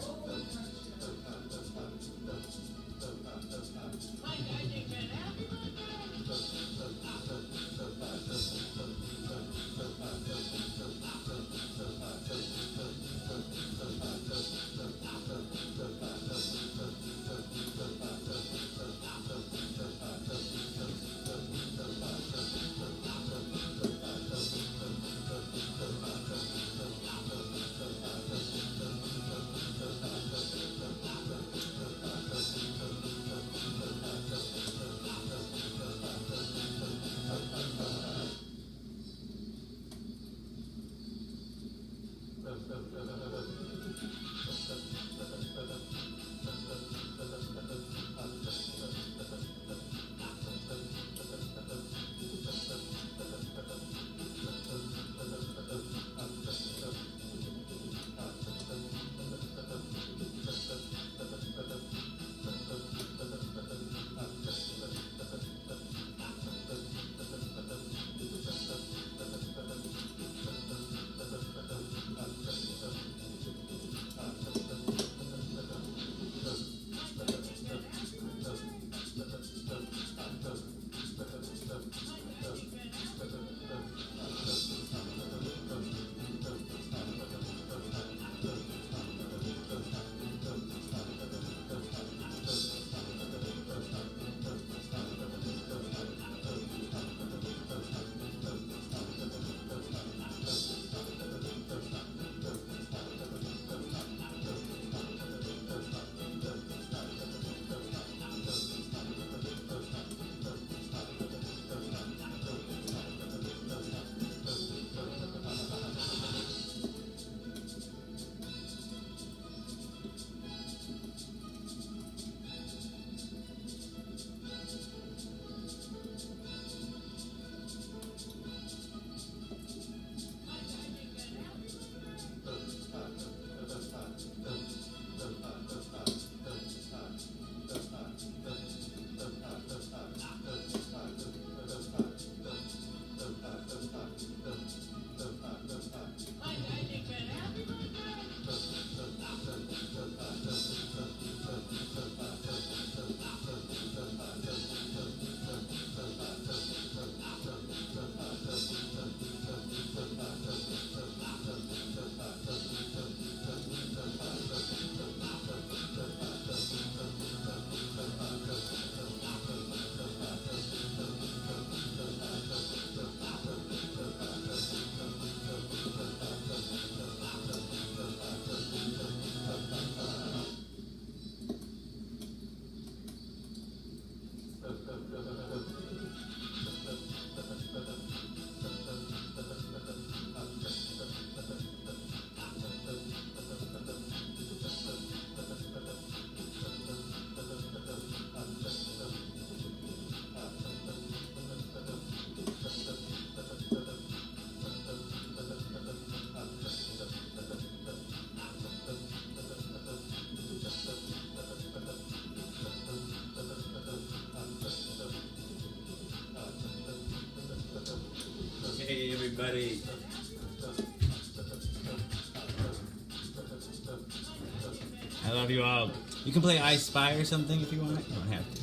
Hey everybody. I love you all. You can play I Spy or something if you want. You don't have to.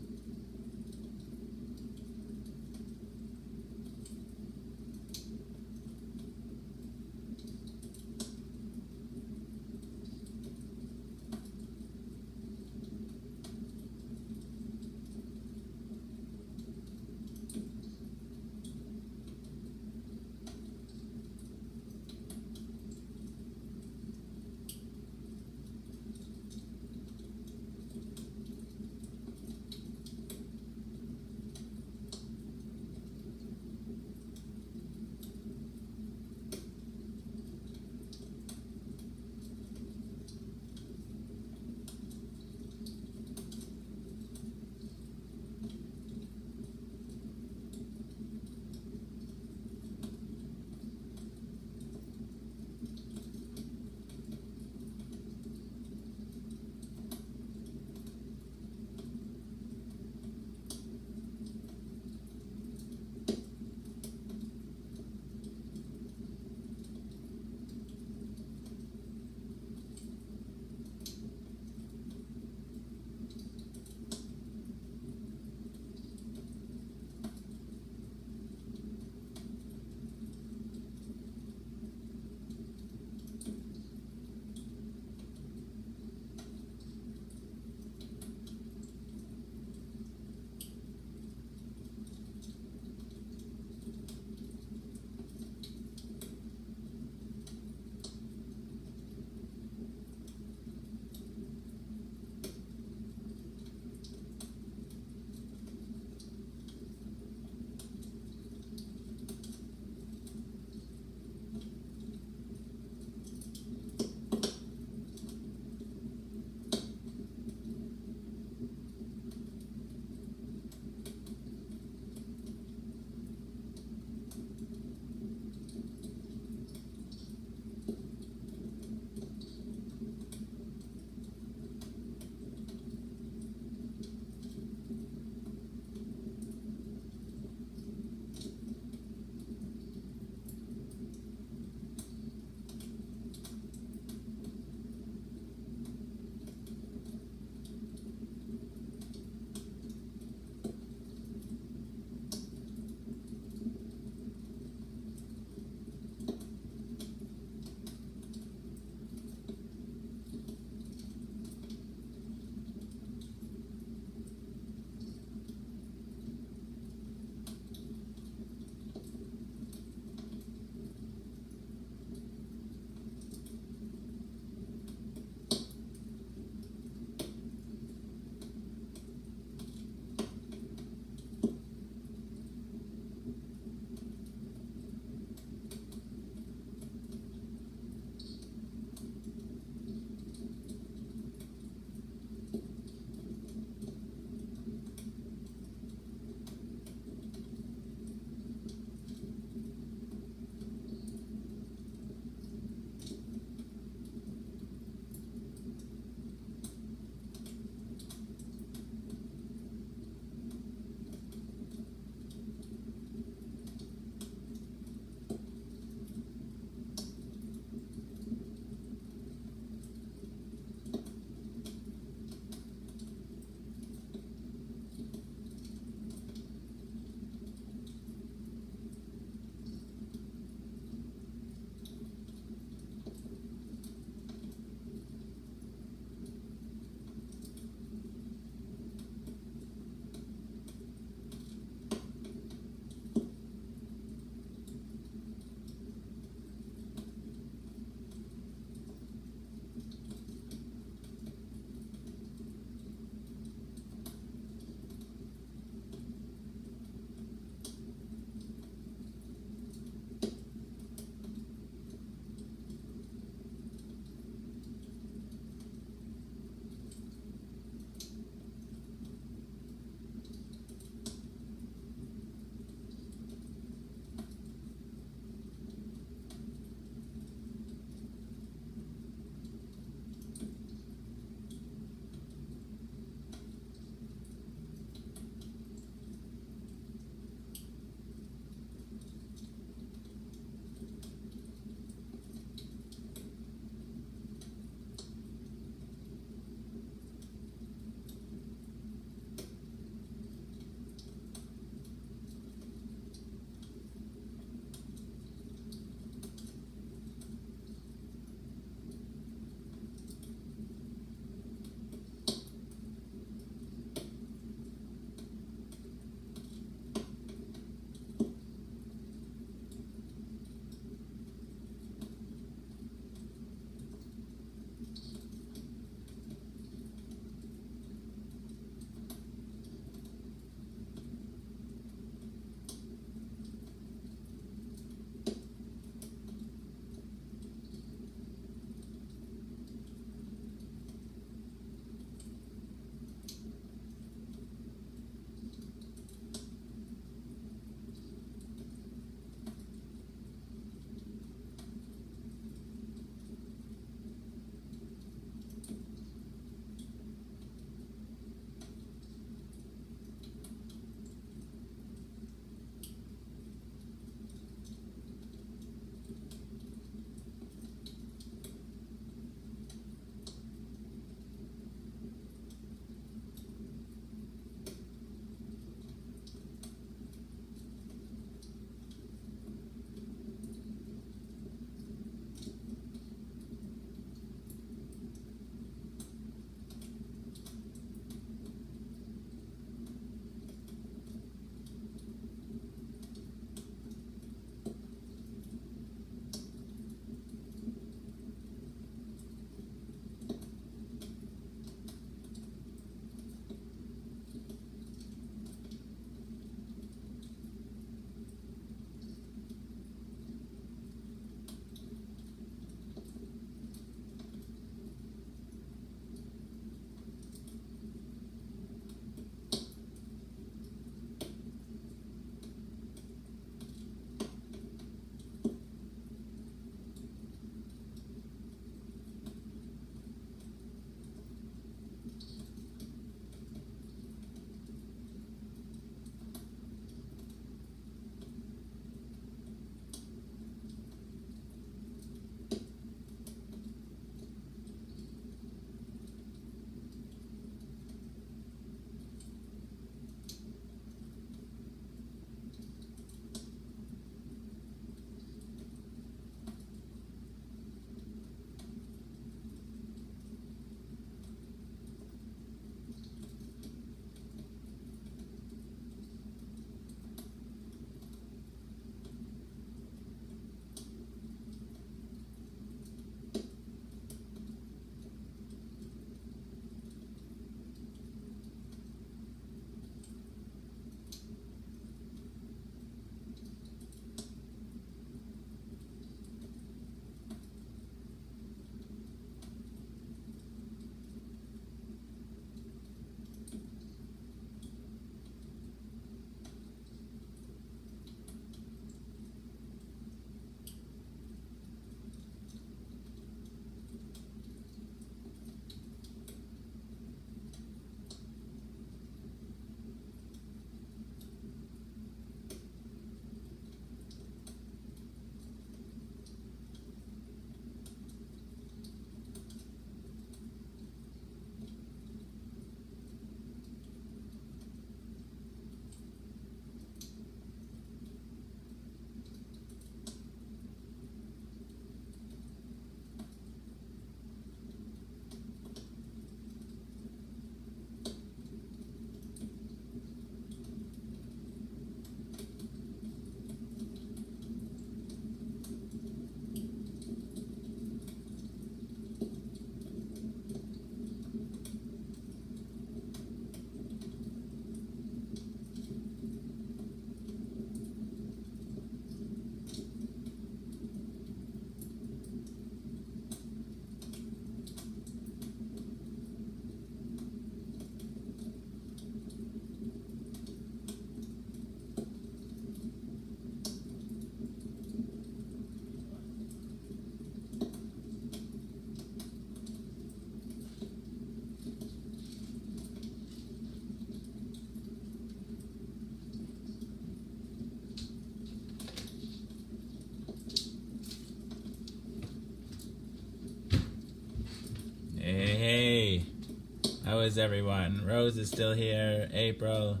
How is everyone? Rose is still here. April.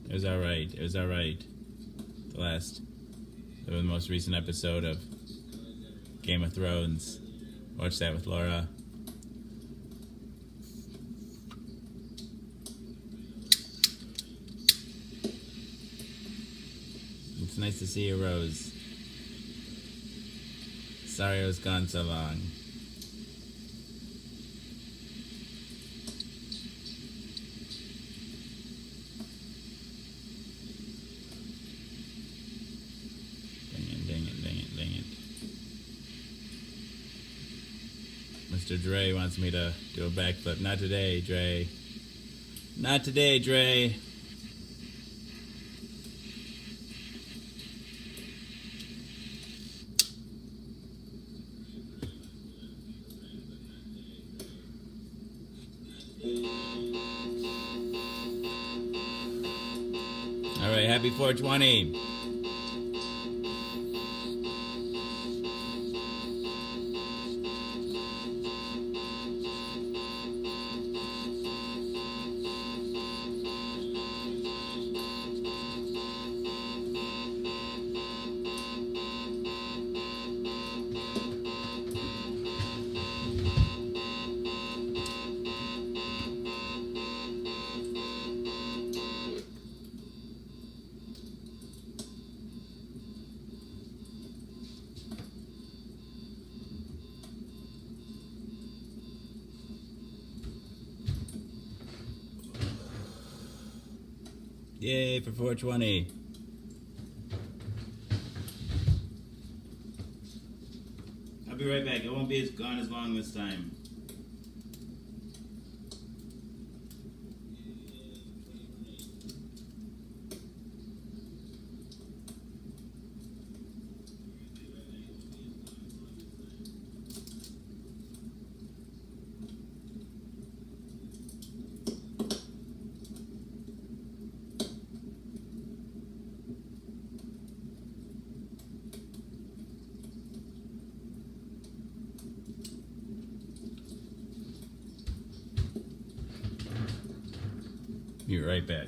It was alright. It was alright. The most recent episode of Game of Thrones. Watched that with Laura. It's nice to see you, Rose. Sorry I was gone so long. Dang it. Mr. Dre wants me to do a backflip. Not today, Dre. Not today, Dre. All right, happy 420. Yay for 420. I'll be right back. It won't be gone as long this time. Be right back.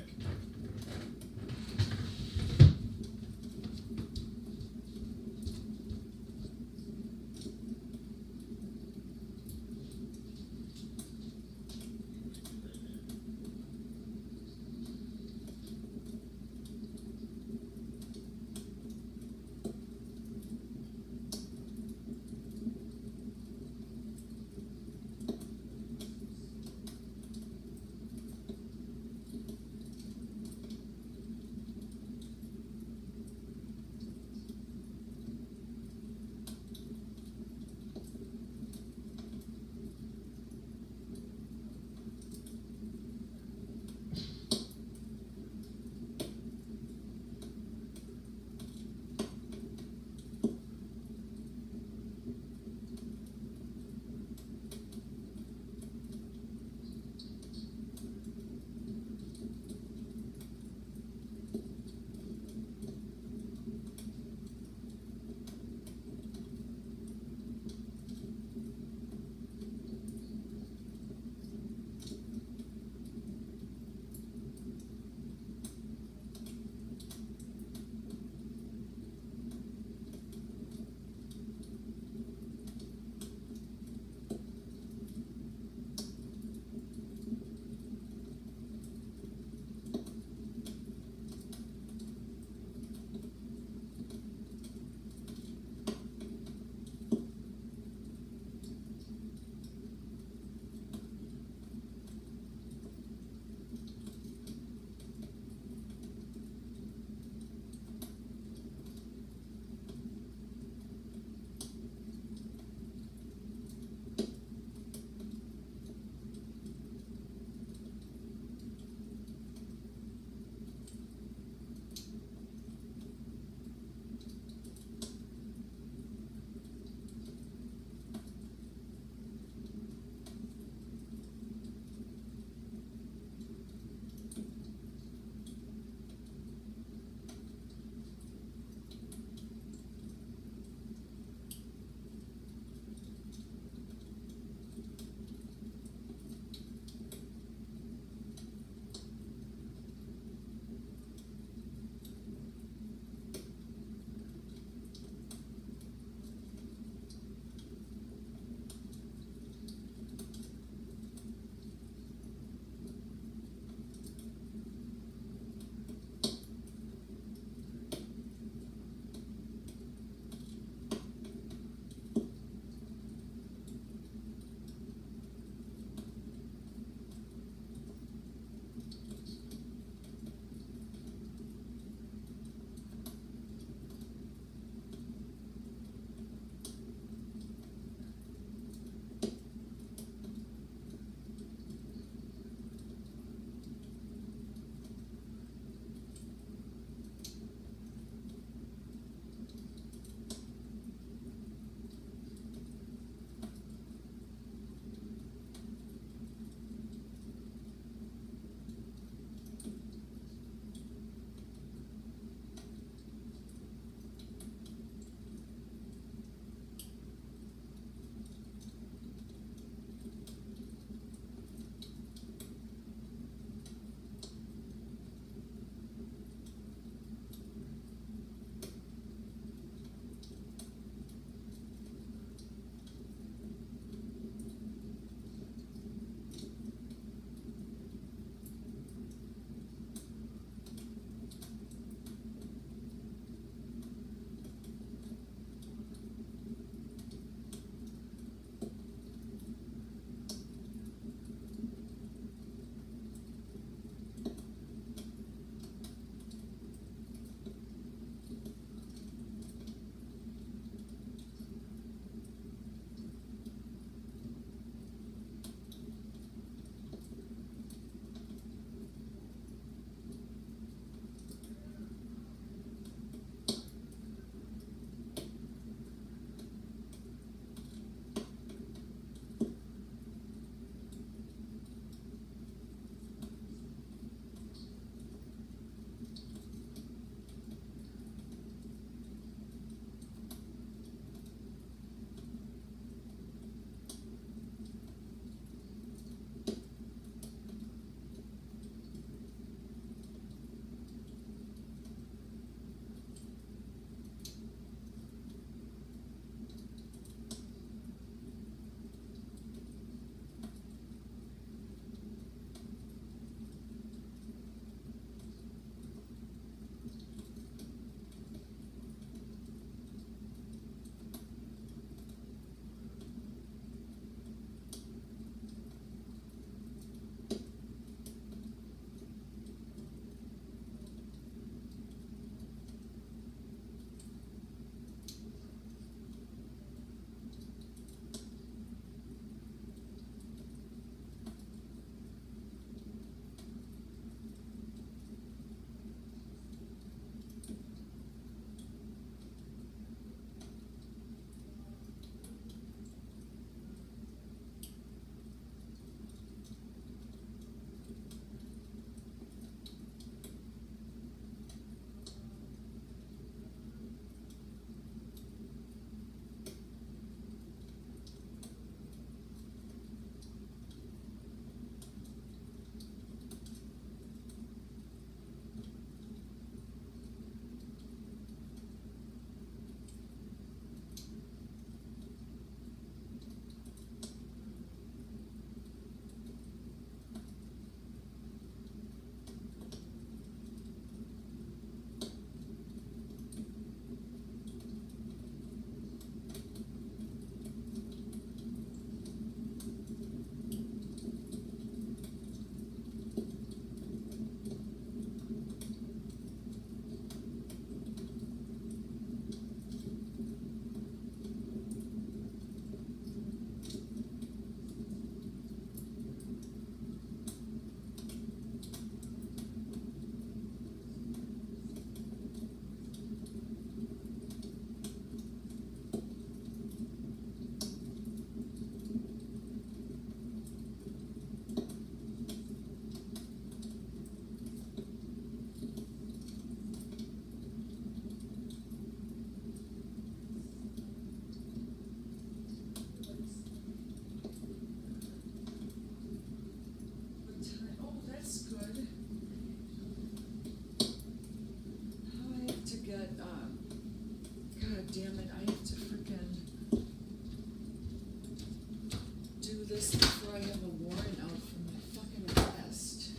this before I have a warrant out for my fucking arrest.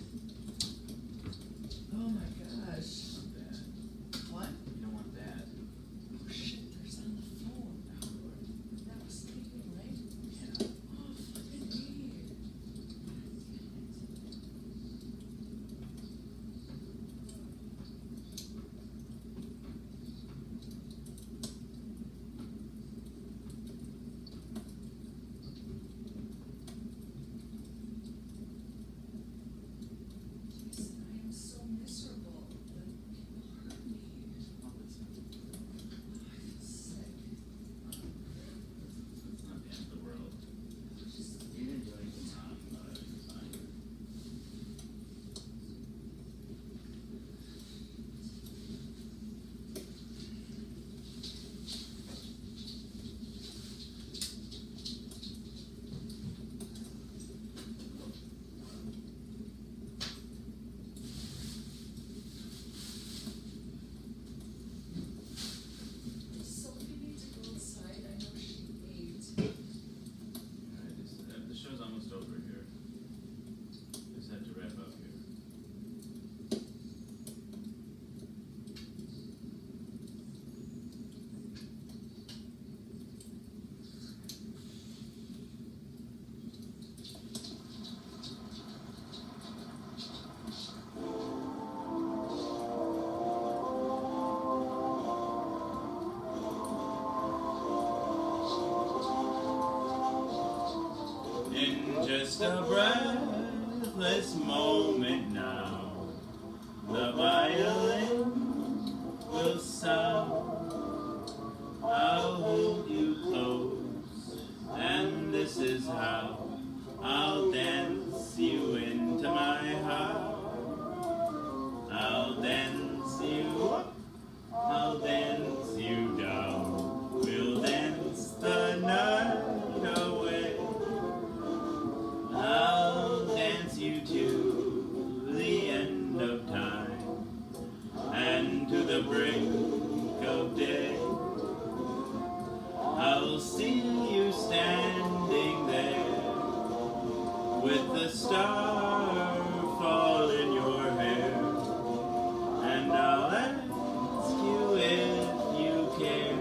Oh my gosh. What? You don't want that. Oh shit, there's on the phone. That was sleeping, right? Yeah. Oh, fucking me. Jason, I am so miserable. Like, people hurt me. Well, it's I feel sick. not the end of the world. You didn't do anything wrong, but it's fine. Sophie needs to go outside. I know she ate. The show's almost over here. Just have to wrap up here. In just a breathless moment now, the violin will sound. I'll hold you close, and this is how I'll dance you into my heart. I'll dance you up, I'll dance you down. We'll dance the night away. I'll dance you to the end of time and to the brink of day. I'll see you standing there with the star fall in your hair, and I'll ask you if you care.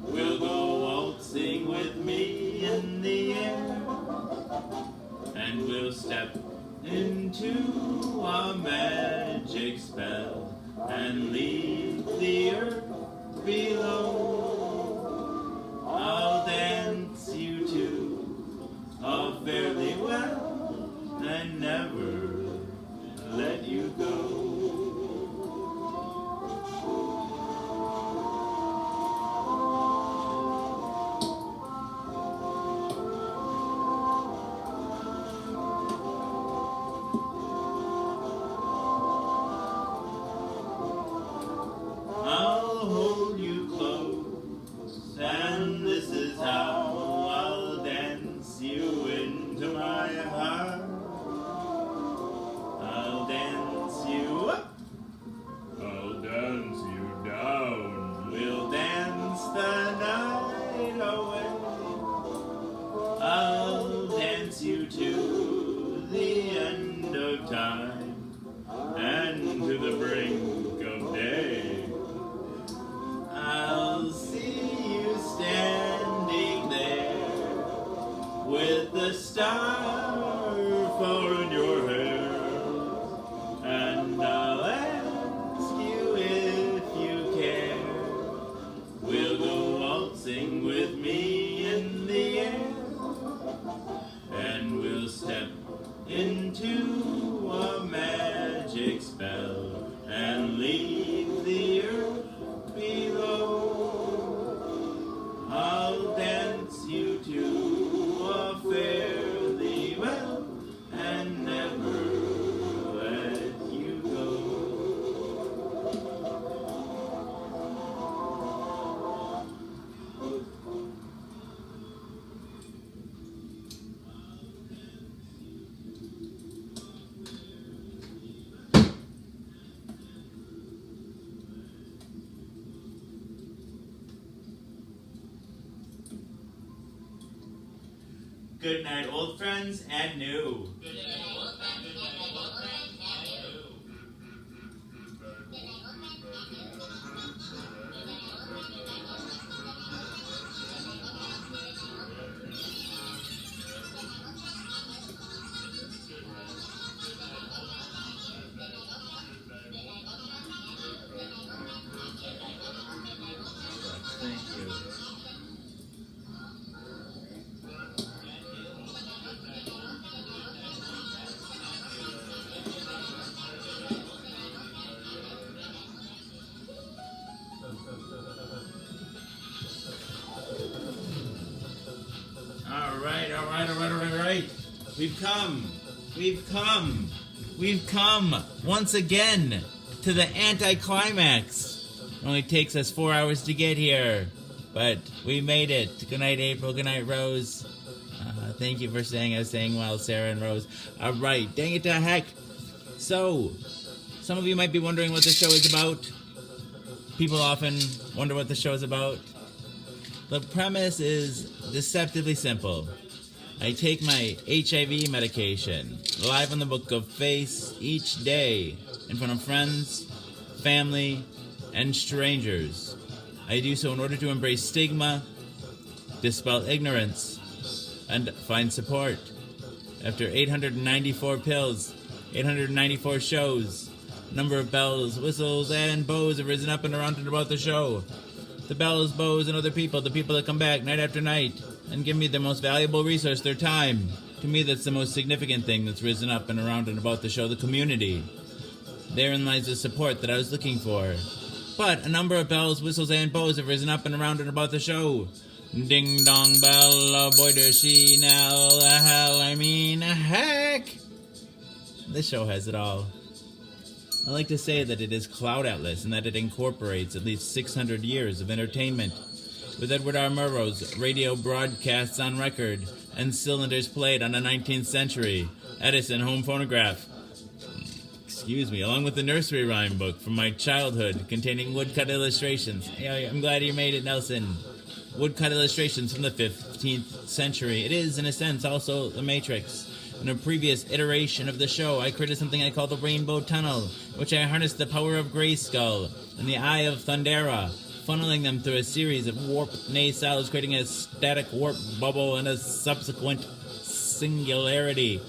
We'll go waltzing with me in the air, and we'll step into a magic spell and leave the earth below. I'll dance you to a fairly well and never let you go. I'll hold you close, and this is how I'll dance you into my heart. I'll dance you up, I'll dance you down. We'll dance the night away. I'll dance you to the end of time and to the brink of day. I'll see you standing there with the star fall in your hair, and I'll ask you if you care. We'll go waltzing with me in the air, and we'll step into a magic spell and leave the earth below. I'll dance you to a fairly well Good night, old friends and new. Thank you. All right. We've come once again to the anticlimax. It only takes us 4 hours to get here, but we made it. Good night, April. Good night, Rose. Thank you for saying I was saying well, Sarah and Rose. All right, dang it to heck. So, some of you might be wondering what the show is about. People often wonder what the show is about. The premise is deceptively simple. I take my HIV medication live on the Book of Face each day in front of friends, family, and strangers. I do so in order to embrace stigma, dispel ignorance, and find support. After 894 pills, 894 shows, number of bells, whistles, and bows have risen up and around and about the show. The bells, bows, and other people, the people that come back night after night and give me their most valuable resource, their time. To me, that's the most significant thing that's risen up and around and about the show, the community. Therein lies the support that I was looking for. But a number of bells, whistles, and bows have risen up and around and about the show. Ding dong bell, oh boy does she now, heck! This show has it all. I like to say that it is Cloud Atlas and that it incorporates at least 600 years of entertainment. With Edward R. Murrow's radio broadcasts on record and cylinders played on the 19th century Edison home phonograph. Along with the nursery rhyme book from my childhood containing woodcut illustrations. I'm glad you made it, Nelson. Woodcut illustrations from the 15th century. It is, in a sense, also The Matrix. In a previous iteration of the show, I created something I call the Rainbow Tunnel, in which I harnessed the power of Grayskull and the Eye of Thundera, funneling them through a series of warp nacelles, creating a static warp bubble and a subsequent singularity,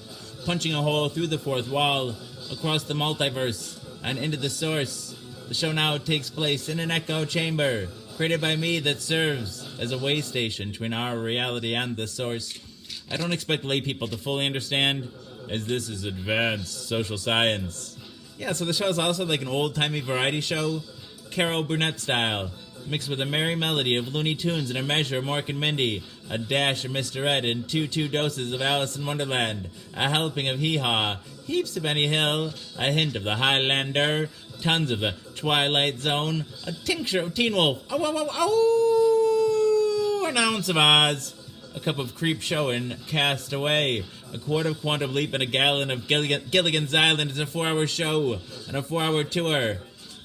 punching a hole through the fourth wall, across the multiverse, and into the source. The show now takes place in an echo chamber, created by me, that serves as a way station between our reality and the source. I don't expect lay people to fully understand, as this is advanced social science. Yeah, so the show is also like an old-timey variety show, Carol Burnett style, mixed with a merry melody of Looney Tunes and a measure of Mork and Mindy, a dash of Mr. Ed, and two doses of Alice in Wonderland, a helping of Hee Haw, heaps of Benny Hill, a hint of the Highlander, tons of the Twilight Zone, a tincture of Teen Wolf, an ounce of Oz, a cup of Creep Show and Cast Away, a quart of Quantum Leap, and a gallon of Gilligan's Island. Is a 4-hour show and a 4-hour tour.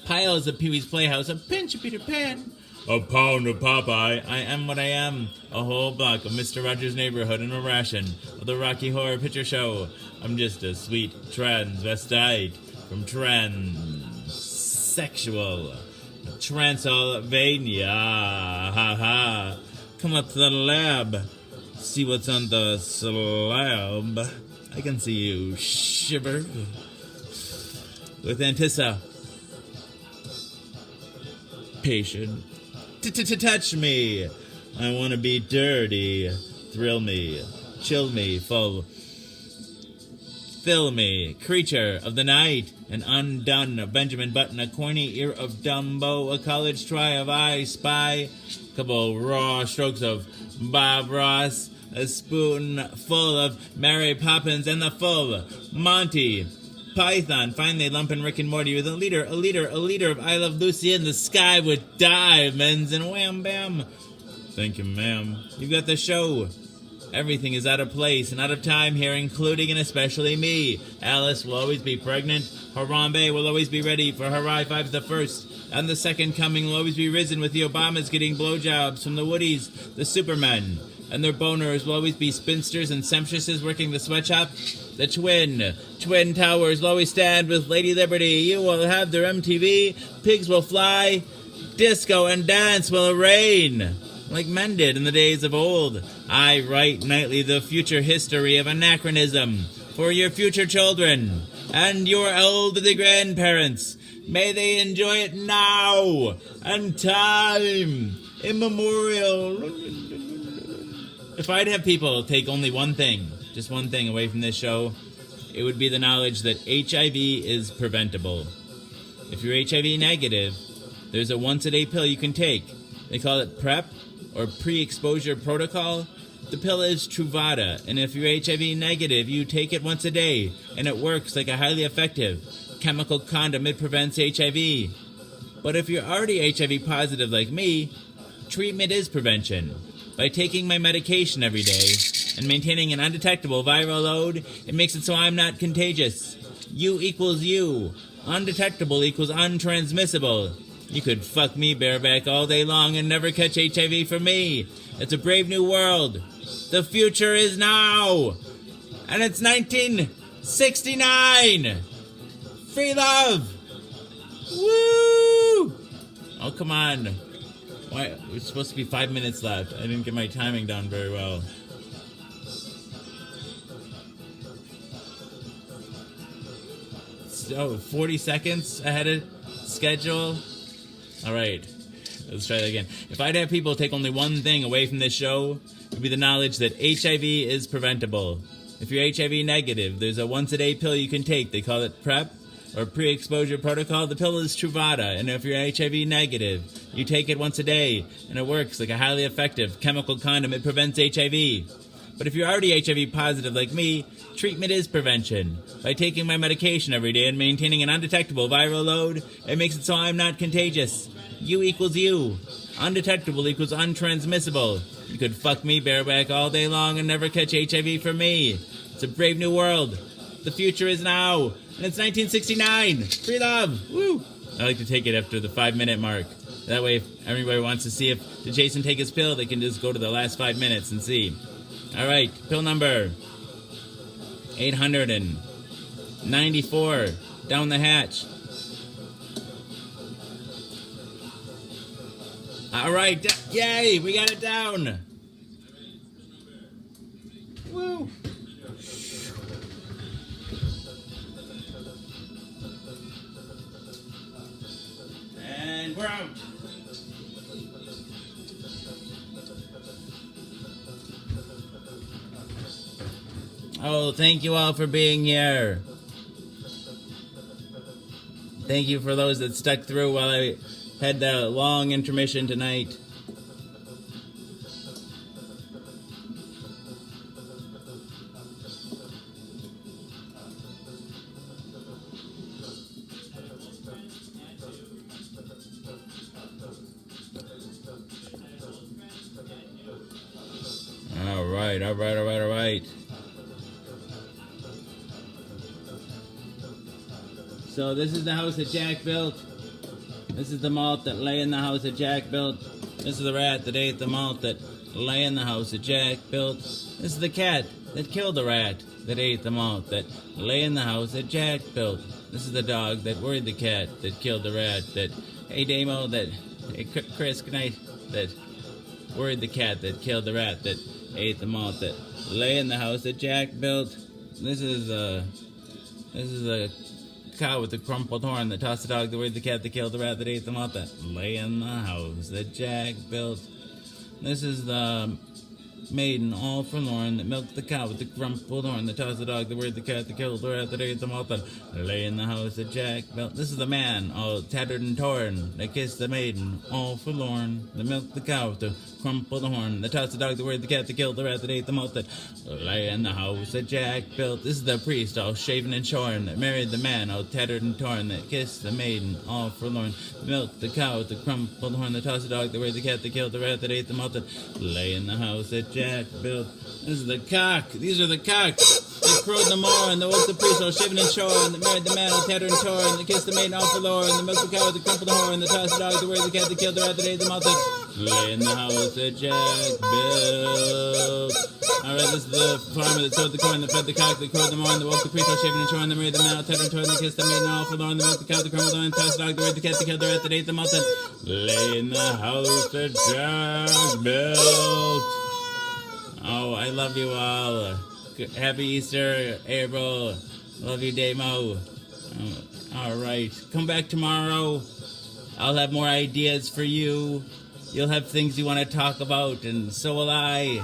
Piles of Pee-wee's Playhouse, a pinch of Peter Pan, a pound of Popeye, I Am What I Am, a whole block of Mr. Rogers' Neighborhood, and a ration of the Rocky Horror Picture Show. I'm just a sweet transvestite from transsexual Transylvania. Ha ha. Come up to the lab. See what's on the slab. I can see you shiver with anticipation. Touch me. I want to be dirty. Thrill me. Chill me. Fill me. Creature of the night. An undone Benjamin Button. A corny ear of Dumbo. A college try of I Spy. Couple raw strokes of Bob Ross. A spoonful of Mary Poppins. And the full Monty Python. Finally lumping Rick and Morty with a liter of I Love Lucy in the Sky with diamonds and wham bam. Thank you, ma'am. You've got the show. Everything is out of place and out of time here, including and especially me. Alice will always be pregnant. Harambe will always be ready for her high fives the first. And the second coming will always be risen with the Obamas getting blowjobs from the Woodies, the Supermen, and their boners will always be spinsters and seamstresses working the sweatshop. The Twin Towers will always stand with Lady Liberty. You will have their MTV, pigs will fly, disco and dance will reign, like men did in the days of old. I write nightly the future history of anachronism for your future children and your elderly grandparents. May they enjoy it now and time immemorial. If I'd have people take only one thing, just one thing away from this show, it would be the knowledge that HIV is preventable. If you're HIV negative, there's a once-a-day pill you can take. They call it PrEP, or pre-exposure protocol. The pill is Truvada, and if you're HIV negative, you take it once a day, and it works like a highly effective chemical condom. It prevents HIV. But if you're already HIV positive like me, treatment is prevention. By taking my medication every day and maintaining an undetectable viral load, it makes it so I'm not contagious. U equals U. Undetectable equals untransmissible. You could fuck me bareback all day long and never catch HIV from me. It's a brave new world. The future is now. And it's 1969. Free love. Woo! Oh, come on. Why? It's supposed to be 5 minutes left. I didn't get my timing down very well. So, 40 seconds ahead of schedule. All right, let's try that again. If I'd have people take only one thing away from this show, it would be the knowledge that HIV is preventable. If you're HIV negative, there's a once-a-day pill you can take. They call it PrEP, or pre-exposure protocol. The pill is Truvada, and if you're HIV negative, you take it once a day, and it works like a highly effective chemical condom. It prevents HIV. But if you're already HIV positive like me, treatment is prevention. By taking my medication every day and maintaining an undetectable viral load, it makes it so I'm not contagious. U equals U. Undetectable equals untransmissible. You could fuck me bareback all day long and never catch HIV from me. It's a brave new world. The future is now. And it's 1969. Free love. Woo! I like to take it after the 5-minute mark. That way, if everybody wants to see if did Jason take his pill, they can just go to the last 5 minutes and see. All right, pill number 894. Down the hatch. All right, yay, we got it down. Woo. And we're out. Oh, thank you all for being here. Thank you for those that stuck through while I had the long intermission tonight. All right. So this is the house that Jack built. This is the malt that lay in the house that Jack built. This is the rat that ate the malt that lay in the house that Jack built. This is the cat that killed the rat that ate the malt that lay in the house that Jack built. This is the dog that worried the cat that killed the rat that, hey Damo, that, hey Chris, good night, that worried the cat that killed the rat that ate the malt that lay in the house that Jack built. This is a cow with a crumpled horn that tossed the dog that worried the cat that killed the rat that ate the malt that lay in the house that Jack built. This is the maiden all forlorn that milked the cow with the crumpled horn that tossed the dog that worried the cat that killed the rat that ate the malt that lay in the house that Jack built. This is the man all tattered and torn that kissed the maiden all forlorn that milked the cow with the crumpled horn that tossed the dog that worried the cat that killed the rat that ate the malt that lay in the house that Jack built. This is the priest all shaven and shorn that married the man all tattered and torn that kissed the maiden all forlorn that milked the cow with the crumpled horn that tossed the dog that worried the cat that killed the rat that ate the malt that lay in the house that Jack built. This is the cock. These are the cocks that crowed the morn that woke the priest all shaven and shorn that married the man all tattered and torn that kissed the maiden all forlorn that milked the cow with the crumpled horn that tossed the dog that worried the cat that killed the rat that ate the malt that lay in the house that Jack built. Alright, this is the farmer that sowed the corn, that fed the cock, that crowed the morn, that woke the priest, all shaven and shorn, that married the man, all tattered and torn, that kissed the maiden, all forlorn, that milked the cow, that crumbled on, tossed the dog, the word, the cat, the killed the rat, that ate the mouse, that lay in the house that Jack built. Oh, I love you all. Happy Easter, April. Love you, Damo. Alright, come back tomorrow. I'll have more ideas for you. You'll have things you want to talk about, and so will I.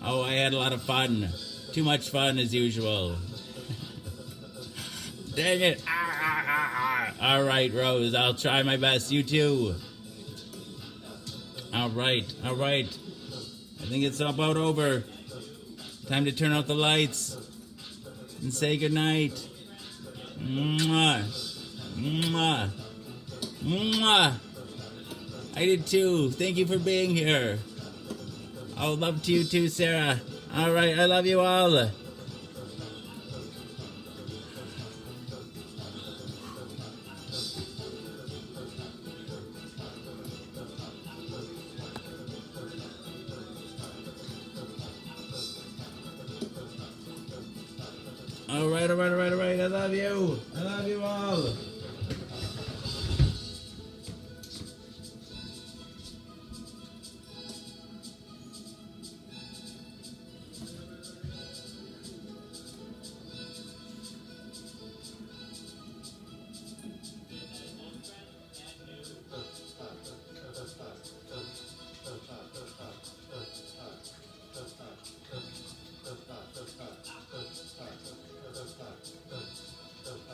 Oh, I had a lot of fun. Too much fun as usual. Dang it. All right, Rose, I'll try my best. You too. All right. I think it's about over. Time to turn out the lights and say goodnight. Mwah. Mwah. Mwah. I did too. Thank you for being here. Oh, love to you too, Sarah. All right, I love you all. All right. I love you. I love you all.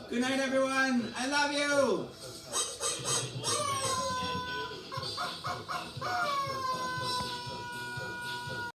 Good night, everyone. I love you.